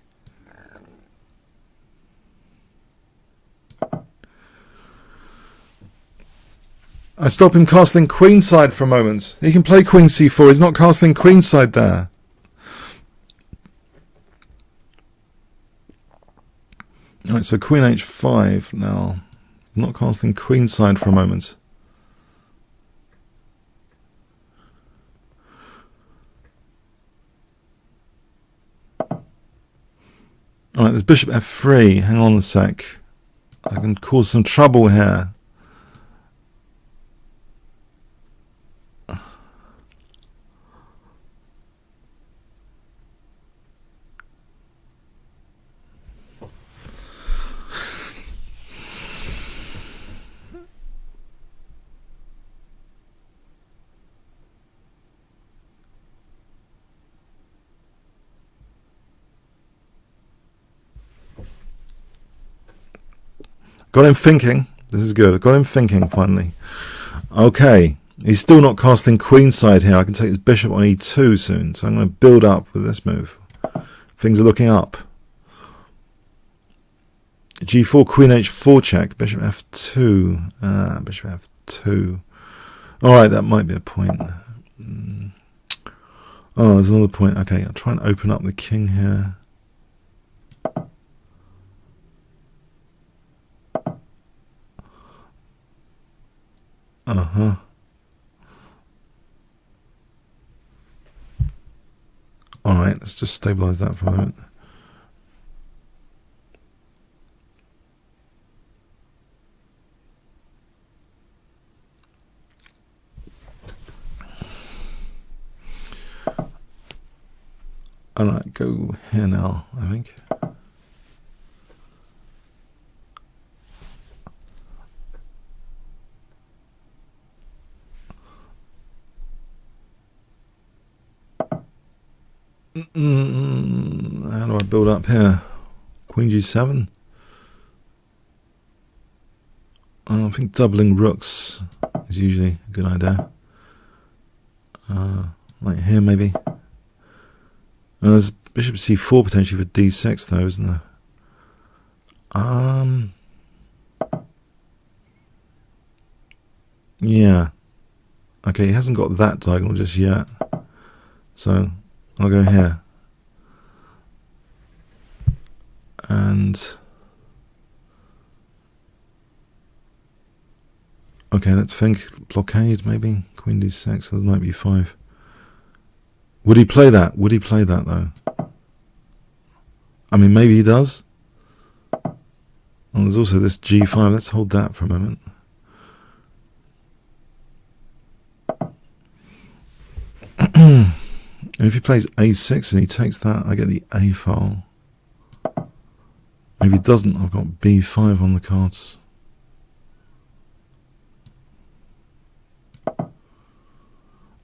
I stop him castling queenside for a moment. He can play queen c4, he's not castling queenside there. Alright, so queen h5 now. Not casting queenside for a moment. Alright, there's bishop f3. Hang on a sec. I can cause some trouble here. Got him thinking. This is good. I got him thinking finally. Okay. He's still not casting queenside here. I can take his bishop on e2 soon. So I'm going to build up with this move. Things are looking up. g4, queen h4 check. Bishop f2. Bishop f2. Alright, that might be a point. Oh, there's another point. Okay, I'll try and open up the king here. Uh-huh. Alright, let's just stabilize that for a moment. Alright, go here now, I think. How do I build up here? Queen g7. I think doubling rooks is usually a good idea. Like here maybe. There's bishop c4 potentially for d6 though, isn't there? Yeah. Okay, he hasn't got that diagonal just yet. So I'll go here. And okay, let's think blockade maybe. Queen d6, there's knight b5. Would he play that? Would he play that though? I mean, maybe he does. And there's also this g5. Let's hold that for a moment. And if he plays a6 and he takes that, I get the a file. If he doesn't, I've got b5 on the cards.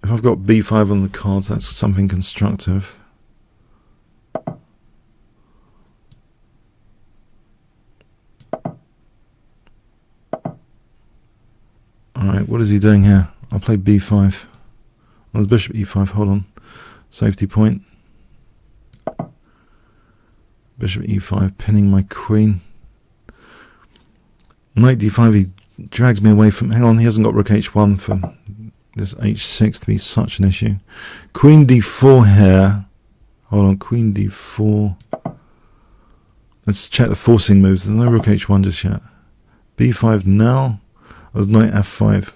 If I've got b5 on the cards, that's something constructive. Alright, what is he doing here? I'll play b5. Oh, there's bishop e5, hold on. Safety point. Bishop e5, pinning my queen. Knight d5, he drags me away from... Hang on, he hasn't got rook h1 for this h6 to be such an issue. Queen d4 here. Hold on, queen d4. Let's check the forcing moves. There's no rook h1 just yet. b5 now. There's knight f5.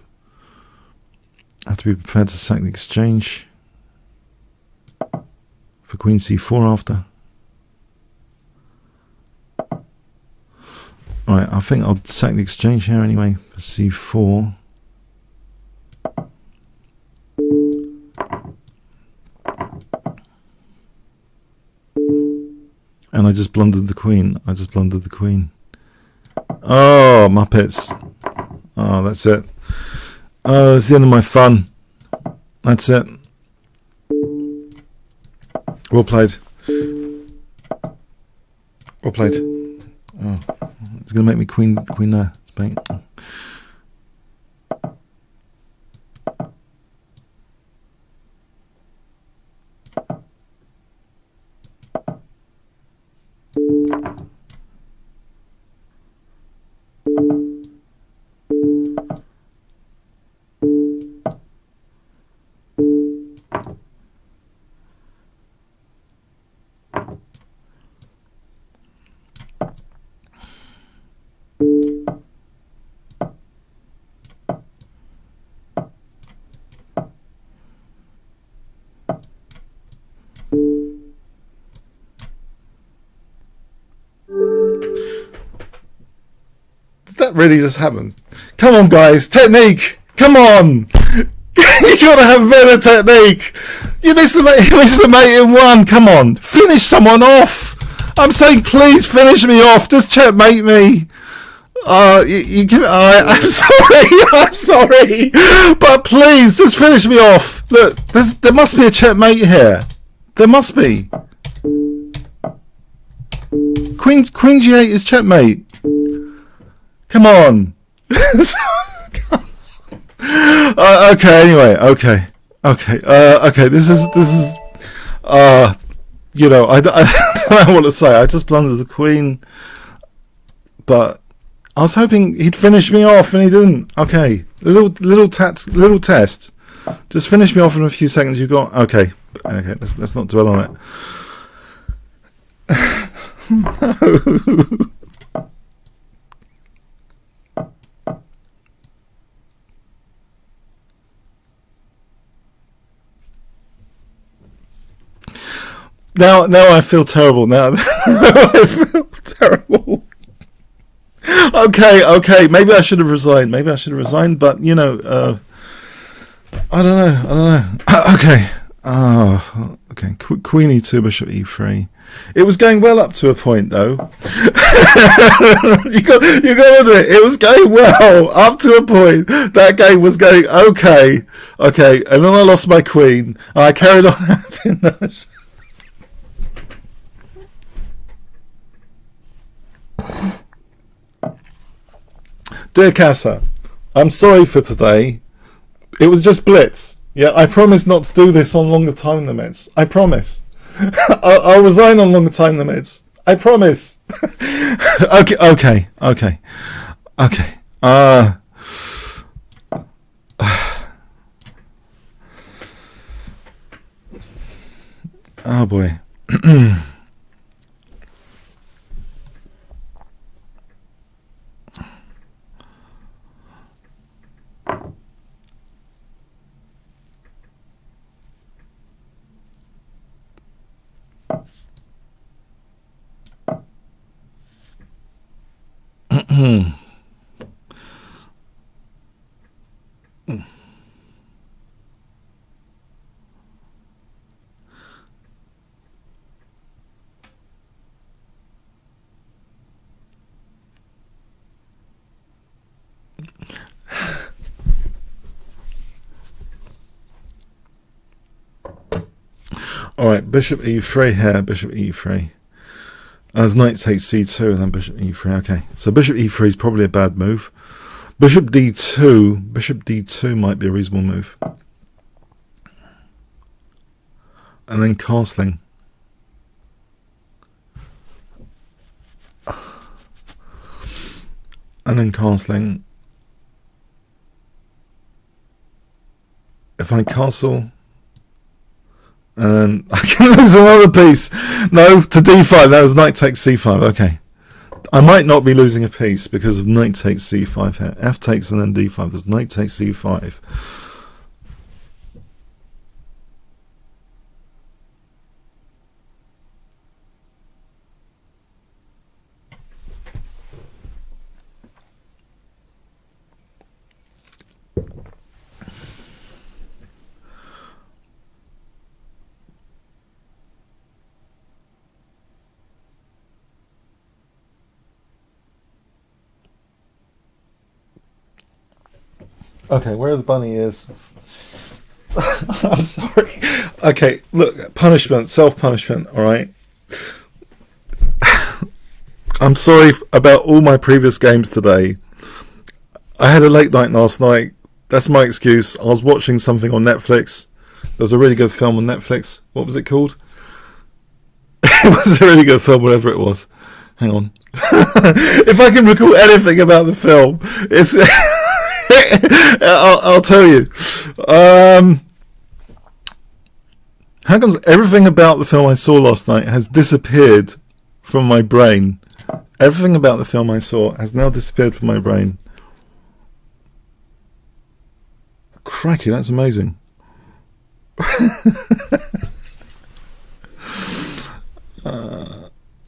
I have to be prepared to sack the exchange. For queen c4 after. Right, I think I'll sack the exchange here anyway. For c4. And I just blundered the queen. Oh, Muppets. Oh, that's it. Oh, that's the end of my fun. That's it. Well played. Well played. Oh, it's going to make me queen there. Spain. That really just happened. Come on, guys, technique. Come on, you gotta have better technique. You missed the mate in one. Come on, finish someone off. I'm saying, please finish me off. Just checkmate me. You give. I'm sorry, but please just finish me off. Look, there must be a checkmate here. There must be. Queen g8 is checkmate. Come on. Okay. Anyway. Okay. This is. You know, I don't know what to say. I just blundered the queen, but I was hoping he'd finish me off, and he didn't. Okay, little test. Just finish me off in a few seconds. You got okay. Let's not dwell on it. No. Now I feel terrible. Now I feel terrible. Okay. Maybe I should have resigned. But you know, I don't know. Okay. Okay. Queen e2, bishop e3. It was going well up to a point, though. you got to admit, it was going well up to a point. That game was going okay, and then I lost my queen. And I carried on having that. Dear Casa, I'm sorry for today. It was just blitz. Yeah, I promise not to do this on longer time limits. I promise. I'll resign on longer time limits. I promise. Okay. Oh boy. Alright, bishop e3 here, bishop e3. As knight takes c2 and then bishop e3. Okay, so bishop e3 is probably a bad move. Bishop d2 might be a reasonable move. And then castling. And then castling. If I castle, and I can lose another piece. No, to d5. That was knight takes c5. Okay. I might not be losing a piece because of knight takes c5 here. F takes and then d5. There's knight takes c5. Okay, where are the bunny ears? I'm sorry. Okay, look, punishment, self-punishment, alright? I'm sorry about all my previous games today. I had a late night last night. That's my excuse. I was watching something on Netflix. There was a really good film on Netflix. What was it called? It was a really good film, whatever it was. Hang on. If I can recall anything about the film, it's... I'll tell you. How comes everything about the film I saw last night has disappeared from my brain? Everything about the film I saw has now disappeared from my brain. Crikey, that's amazing.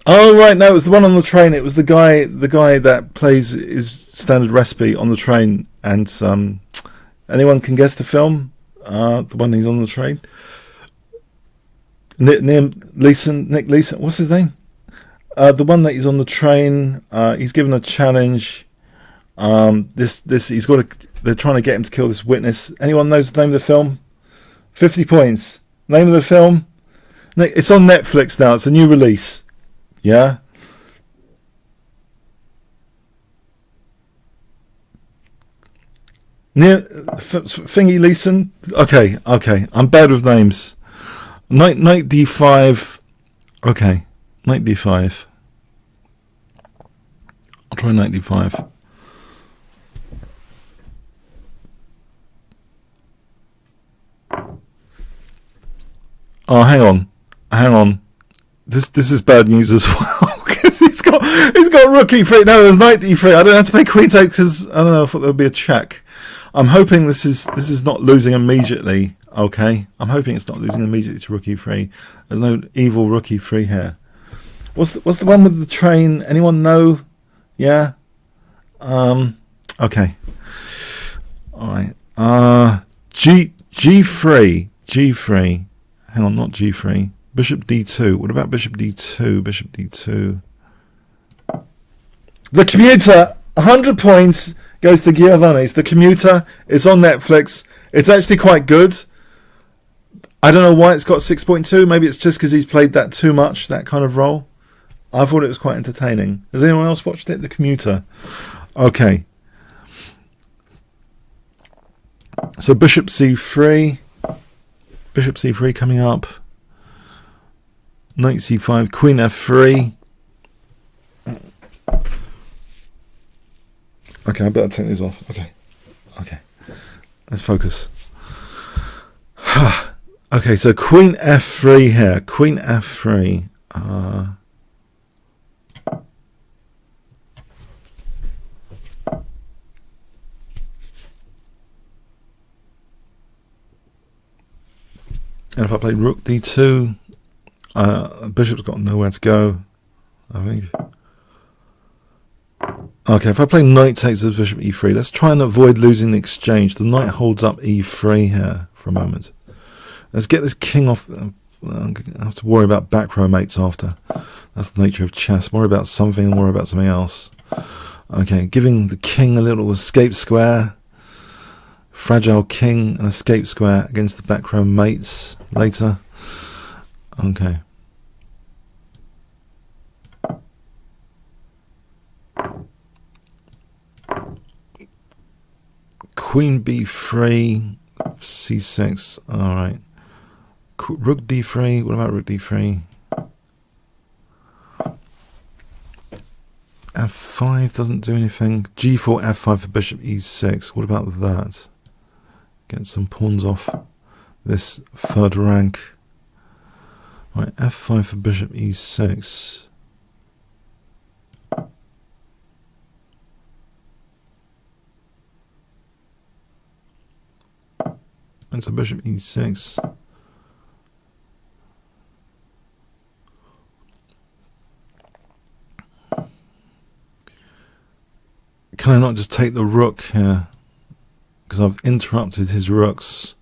Oh right, no, it was the one on the train. It was the guy that plays his standard recipe on the train. And anyone can guess the film? The one he's on the train. Nick Leeson. What's his name? The one that he's on the train. He's given a challenge. He's got they're trying to get him to kill this witness. Anyone knows the name of the film? 50 points. Name of the film? It's on Netflix now. It's a new release. Yeah. Thingy Leeson. Okay. I'm bad with names. Knight d5. Okay. Knight d5. I'll try knight d5. Oh, hang on. This is bad news as well because he's got rook e3. No, there's knight d3. I don't have to pay queen takes because I don't know. I thought there would be a check. I'm hoping this is not losing immediately. Okay, I'm hoping it's not losing immediately to rook e3. There's no evil rook e3 here. What's the one with the train? Anyone know? Yeah. Okay. All right. G3. Hang on, not G3. Bishop D2. What about Bishop D2? Bishop D2. The Commuter. 100 points goes to Giovanni's. The Commuter is on Netflix. It's actually quite good. I don't know why it's got 6.2. Maybe it's just because he's played that too much, that kind of role. I thought it was quite entertaining. Has anyone else watched it? The Commuter. Okay. So Bishop C3. Bishop C3 coming up. Knight C5. Queen F3. Okay, I better take these off. Okay. Let's focus. Okay, so Queen F3 here. Queen F3. And if I play Rook D2, Bishop's got nowhere to go, I think. Okay, if I play Knight takes the Bishop E3, let's try and avoid losing the exchange. The Knight holds up E3 here for a moment. Let's get this King off. I have to worry about back row mates after. That's the nature of chess. Worry about something and worry about something else. Okay, giving the King a little escape square. Fragile King and escape square against the back row mates later. Okay. Queen b3, c6. All right. Rook d3. What about rook d3? f5 doesn't do anything. g4, f5 for bishop e6. What about that? Get some pawns off this third rank. Right, f5 for bishop e6. And so bishop e6. Can I not just take the rook here? Because I've interrupted his rooks.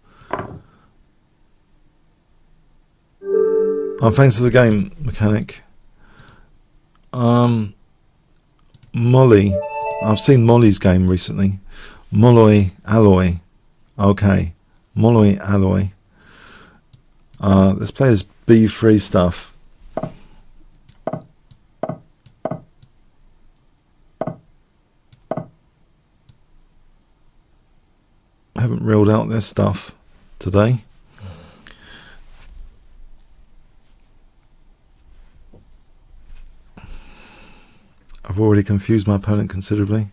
Oh, thanks for the game, mechanic. Molly. I've seen Molly's game recently. Molloy Alloy. Okay. Molloy Alloy. Let's play this b3 stuff. I haven't reeled out this stuff today. I've already confused my opponent considerably.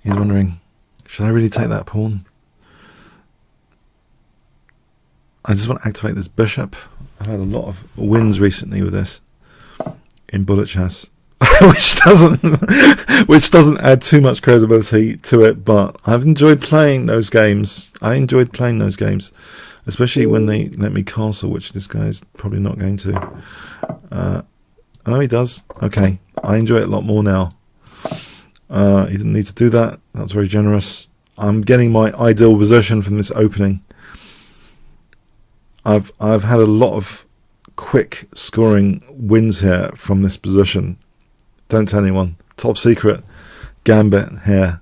He's wondering, should I really take that pawn? I just want to activate this bishop. I've had a lot of wins recently with this in bullet chess, which doesn't add too much credibility to it. But I've enjoyed playing those games. I enjoyed playing those games, especially when they let me castle, which this guy's probably not going to. I know he does. Okay, I enjoy it a lot more now. He didn't need to do that. That was very generous. I'm getting my ideal position from this opening. I've had a lot of quick scoring wins here from this position. Don't tell anyone. Top secret gambit here.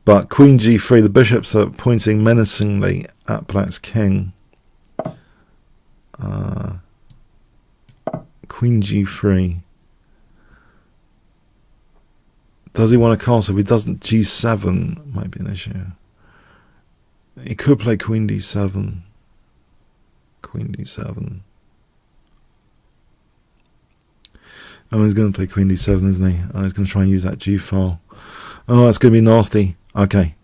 But queen g3, the bishops are pointing menacingly at black's king. Queen g3. Does he want to castle? If he doesn't, g7 might be an issue. He could play queen d7. Queen d7. Oh, he's going to play queen d7, isn't he? Oh, he's going to try and use that g file. Oh, that's going to be nasty. Okay.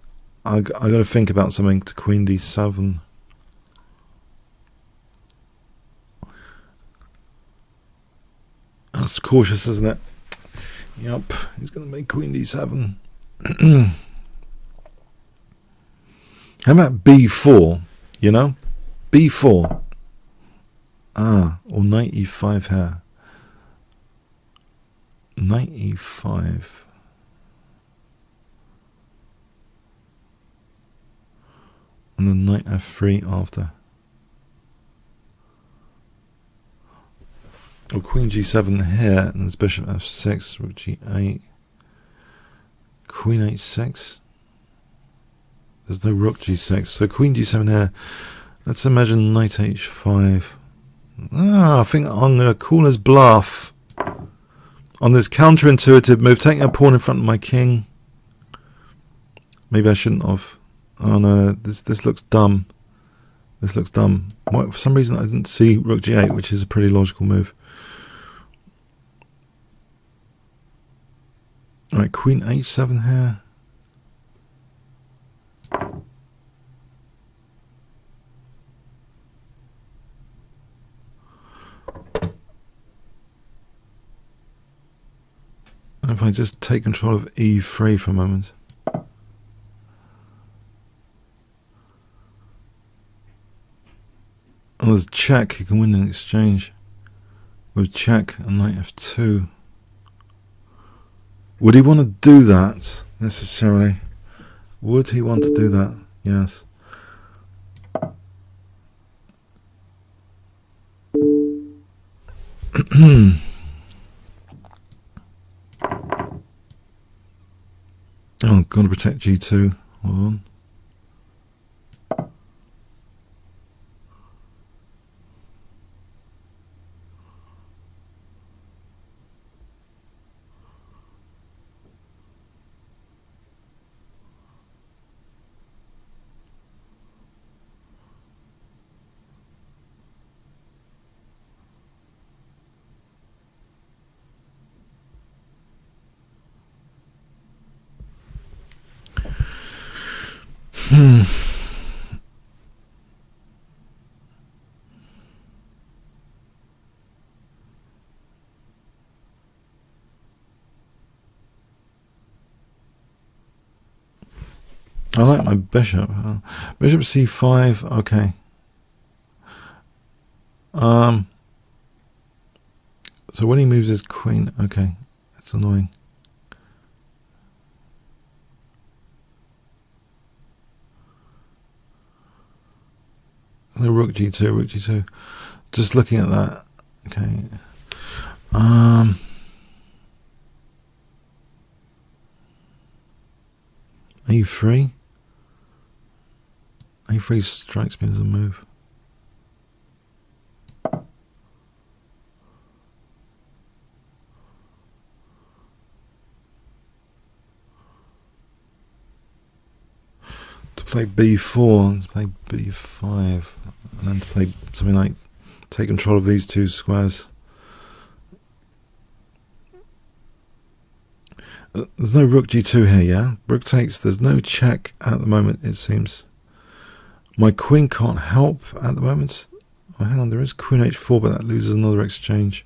I got to think about something to queen d7. That's cautious, isn't it? Yep, he's going to make queen d7. How about b4? You know? b4. Or knight e5 here. Knight e5. And then knight f3 after. Or queen g7 here, and there's bishop f6, rook g8, queen h6. There's no rook g6, so queen g7 here. Let's imagine knight h5. I think I'm going to call his bluff on this counterintuitive move, taking a pawn in front of my king. Maybe I shouldn't have. Oh no, this looks dumb. This looks dumb. For some reason I didn't see rook g8, which is a pretty logical move. Alright, queen h7 here. And if I just take control of e3 for a moment. And there's check, you can win an exchange. With check and knight f2. Would he want to do that necessarily? Would he want to do that? Yes. Oh, got to protect g2. Hold on. I like my bishop. Bishop c5. Okay. So when he moves his queen, okay, that's annoying. No, rook g2, rook g2. Just looking at that. Okay. a3. a3 strikes me as a move. To play b4, to play b5, and then to play something like take control of these two squares. There's no rook g2 here, yeah? Rook takes, there's no check at the moment, it seems. My queen can't help at the moment. Oh, hang on, there is queen h4, but that loses another exchange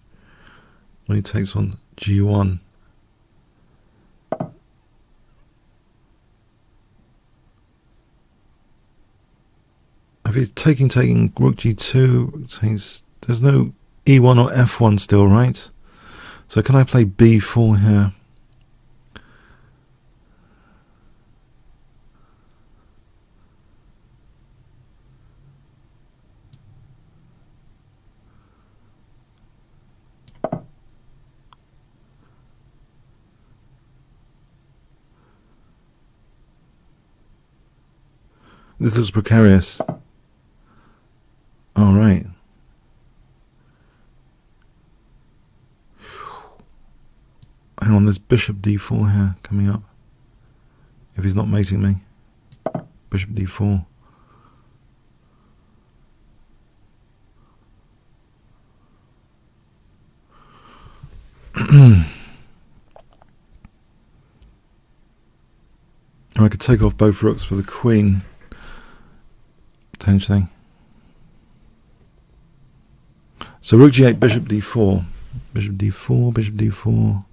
when he takes on g1. If he's taking rook g2, there's no e1 or f1 still, right? So can I play b4 here? This looks precarious. All right. Hang on, there's bishop d4 here coming up. If he's not mating me. Bishop d4. I could take off both rooks for the queen, potentially. So rook g8, bishop d4. Bishop d4, bishop d4.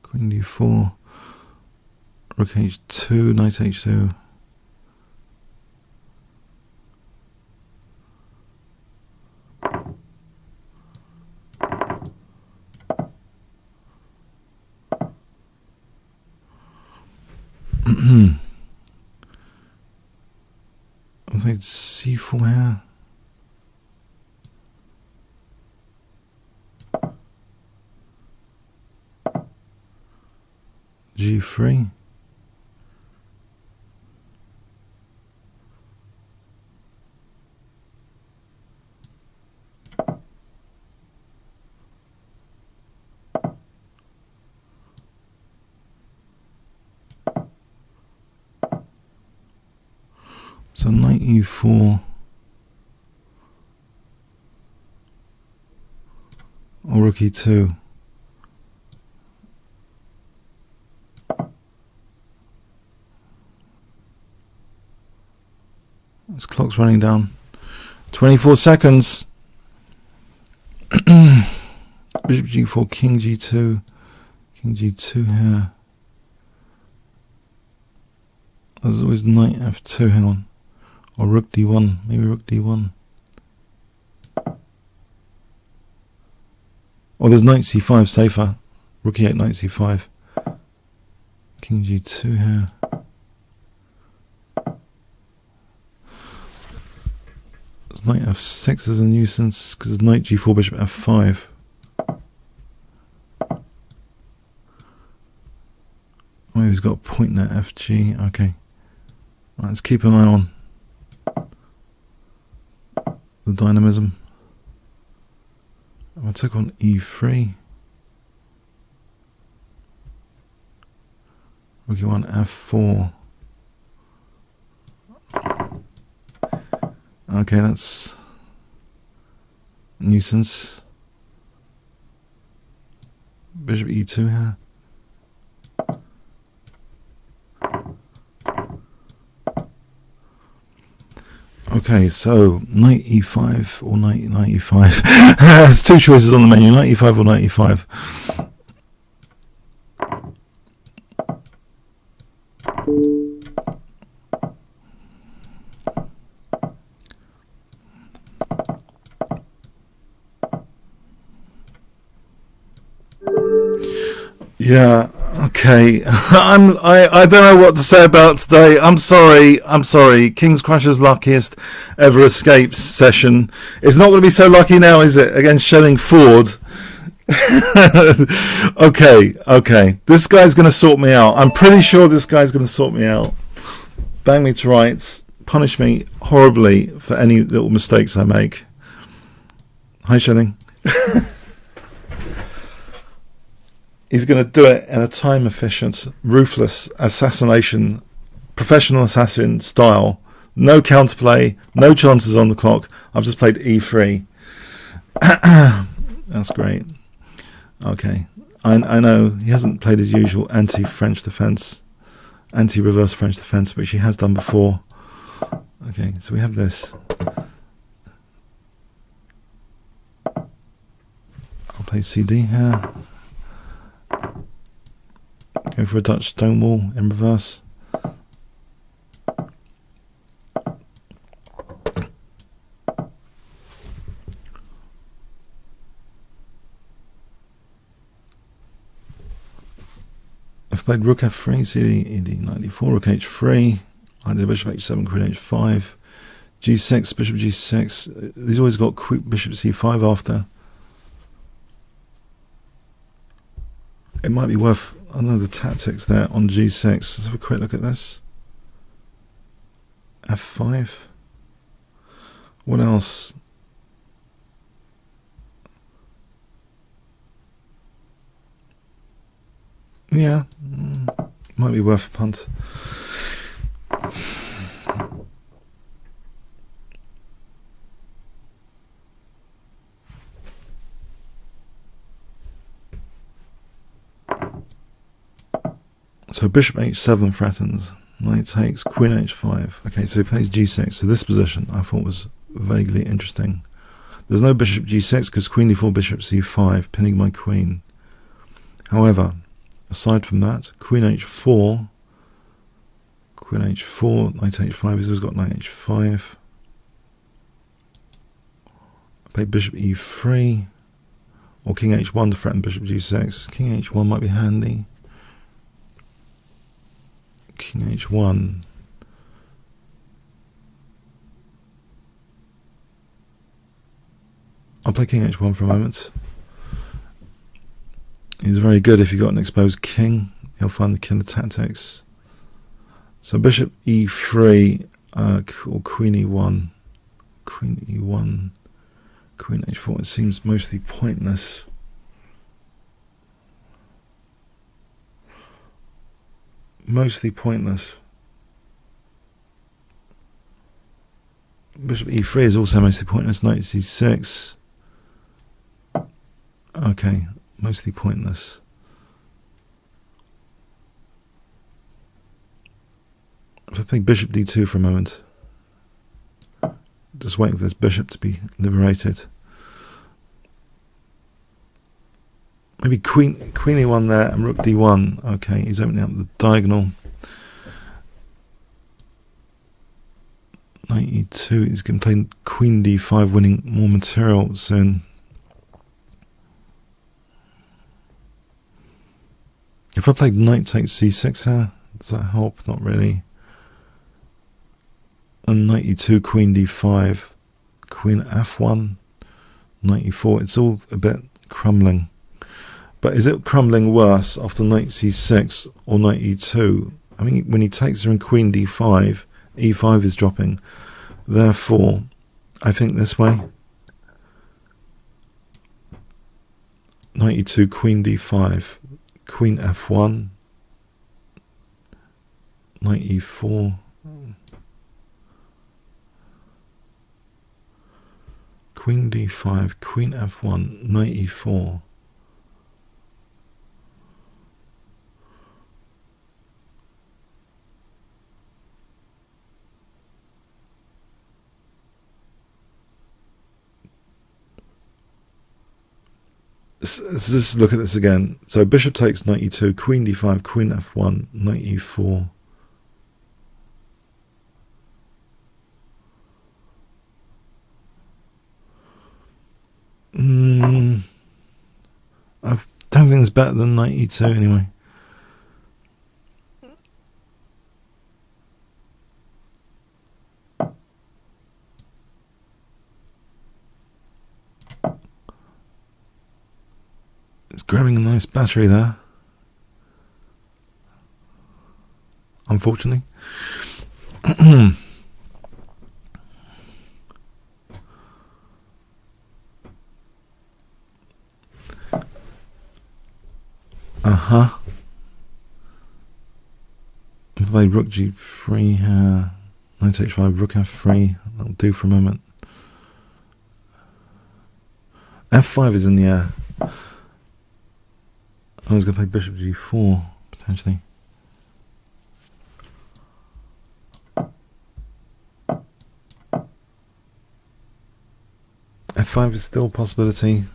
Queen d4. Rook h2, knight h2. I think c4 here. g3. So knight e4 or rook e2. This clock's running down. 24 seconds. Bishop g4, king g2, king g2 here. There's always knight f2, hang on. Or rook d1, maybe rook d1. Or there's knight c5 safer. Rook e8, knight c5. King g2 here. There's knight f6 as a nuisance because there's knight g4, bishop f5. Maybe he's got a point there, fg. Okay. Right, let's keep an eye on the dynamism. I took on e3. Rook e1, f4. Okay, that's nuisance. Bishop e2 here. Okay, so knight e5 or knight e5. There's two choices on the menu, knight e5 or knight e5. Yeah, okay. I don't know what to say about today. I'm sorry. Kingscrusher's luckiest ever escapes session. It's not going to be so lucky now, is it? Against Shelling Ford. Okay. This guy's going to sort me out. I'm pretty sure this guy's going to sort me out. Bang me to rights. Punish me horribly for any little mistakes I make. Hi, Shelling. He's going to do it in a time-efficient, ruthless assassination, professional assassin style. No counterplay, no chances on the clock. I've just played e3. That's great. Okay. I know he hasn't played his usual anti-French defense, anti-reverse French defense, which he has done before. Okay, so we have this. I'll play CD here. Go for a Dutch stonewall in reverse. I've played rook f3, CD, ed, knight d4, rook h3. I did bishop h7, queen h5, g6, bishop g6. He's always got quick bishop c5 after. It might be worth, I don't know the tactics there on g6. Let's have a quick look at this. f5. What else? Yeah, might be worth a punt. So bishop h7 threatens, knight takes, queen h5. Okay, so he plays g6. So this position I thought was vaguely interesting. There's no bishop g6 because queen d4, bishop c5, pinning my queen. However, aside from that, queen h4, knight h5, he's always got knight h5. I play bishop e3, or king h1 to threaten bishop g6. King h1 might be handy. King h1. I'll play king h1 for a moment. He's very good if you've got an exposed king. He'll find the killer tactics. So bishop e3 or queen e1. Queen e1. Queen h4. It seems mostly pointless. Mostly pointless. Bishop e3 is also mostly pointless. Knight c6. Okay, mostly pointless. If I play bishop d2 for a moment, just waiting for this bishop to be liberated. Maybe queen e1 there and rook d1. Okay, he's opening up the diagonal. Knight e2. He's going to play queen d5, winning more material soon. If I played knight takes c6 here, does that help? Not really. And knight e2, queen d5, queen f1, knight e4. It's all a bit crumbling. But is it crumbling worse after knight c6 or knight e2? I mean, when he takes her in queen d5, e5 is dropping. Therefore, I think this way. Knight e2, queen d5, queen f1, knight e4. Queen d5, Queen f1, Knight e4. Let's just look at this again. So bishop takes knight e2, queen d5, queen f1, knight e4. I don't think it's better than knight e2 anyway. It's grabbing a nice battery there, unfortunately. If I play rook g3 here, knight h5, rook f3, that'll do for a moment. f5 is in the air. I was going to play bishop g4, potentially. f5 is still a possibility.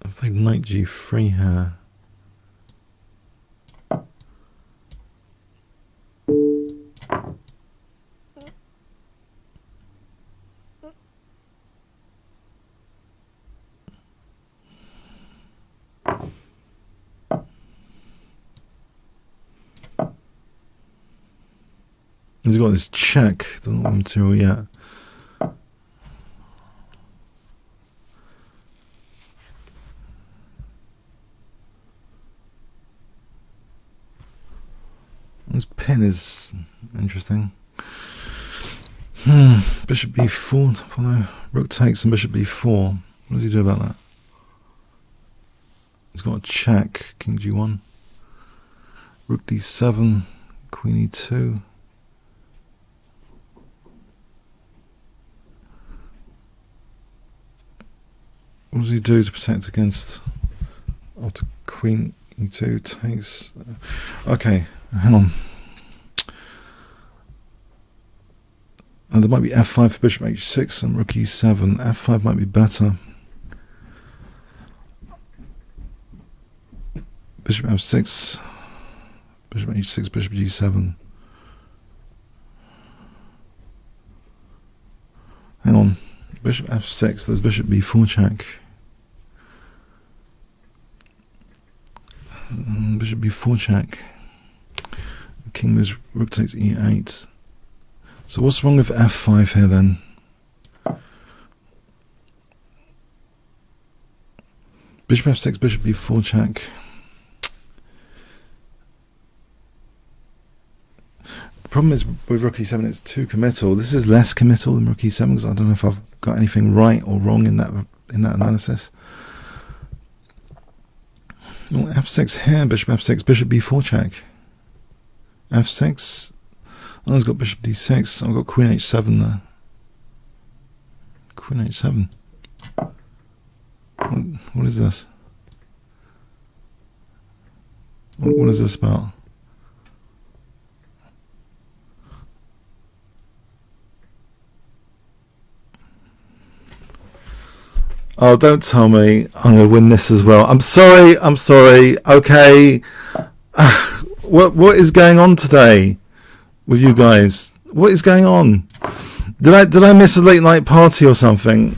I played knight g3 here. He's got this check, doesn't want material yet. This pin is interesting. Bishop b4 to follow. Rook takes and bishop b4. What does he do about that? He's got a check, king g1. Rook d7, queen e2. What does he do to protect against after queen e2 takes? Okay, hang on. There might be f5 for bishop h6 and rook e7. f5 might be better. Bishop f6, bishop h6, bishop g7. Hang on. Bishop f6, there's bishop b4 check. Bishop b4 check. King moves, rook takes e8. So what's wrong with f5 here then? Bishop f6, bishop b4 check. The problem is with rook e7, it's too committal. This is less committal than rook e7 because I don't know if I've got anything right or wrong in that analysis. Well, f6 here, bishop f6, bishop b4 check. f6. Oh, I've got bishop d6. I've got queen h7 there. Queen h7. What is this? What is this about? Oh, don't tell me I'm going to win this as well. I'm sorry. Okay. What is going on today with you guys? What is going on? Did I miss a late night party or something?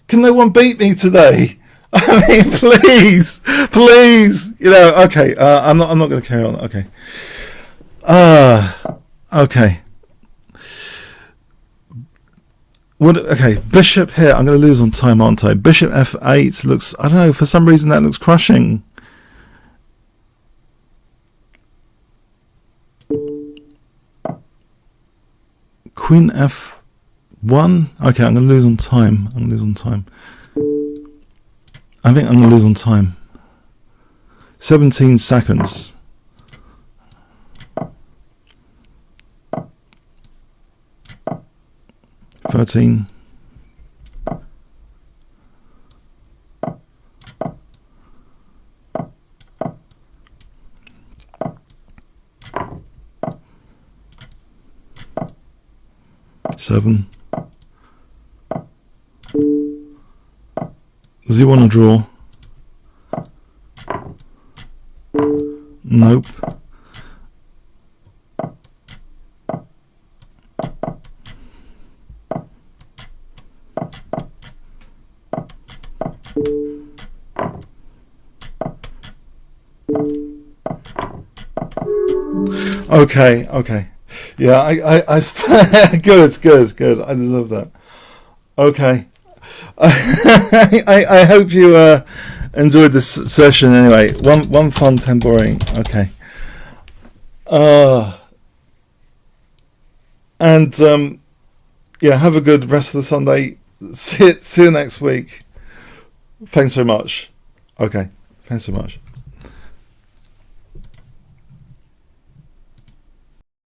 Can no one beat me today? I mean, please. You know, okay. I'm not going to carry on. Okay. Okay. Okay, bishop here. I'm going to lose on time, aren't I? Bishop f8 looks, I don't know, for some reason that looks crushing. Queen f1. Okay, I'm going to lose on time. I think I'm going to lose on time. 17 seconds. $13. $7. Does he want to draw? Nope. Okay. Yeah, I good. I deserve that. Okay. I hope you enjoyed this session anyway. One fun, 10 boring. Okay. And yeah, have a good rest of the Sunday. See you next week. Thanks so much. Okay. Thanks so much.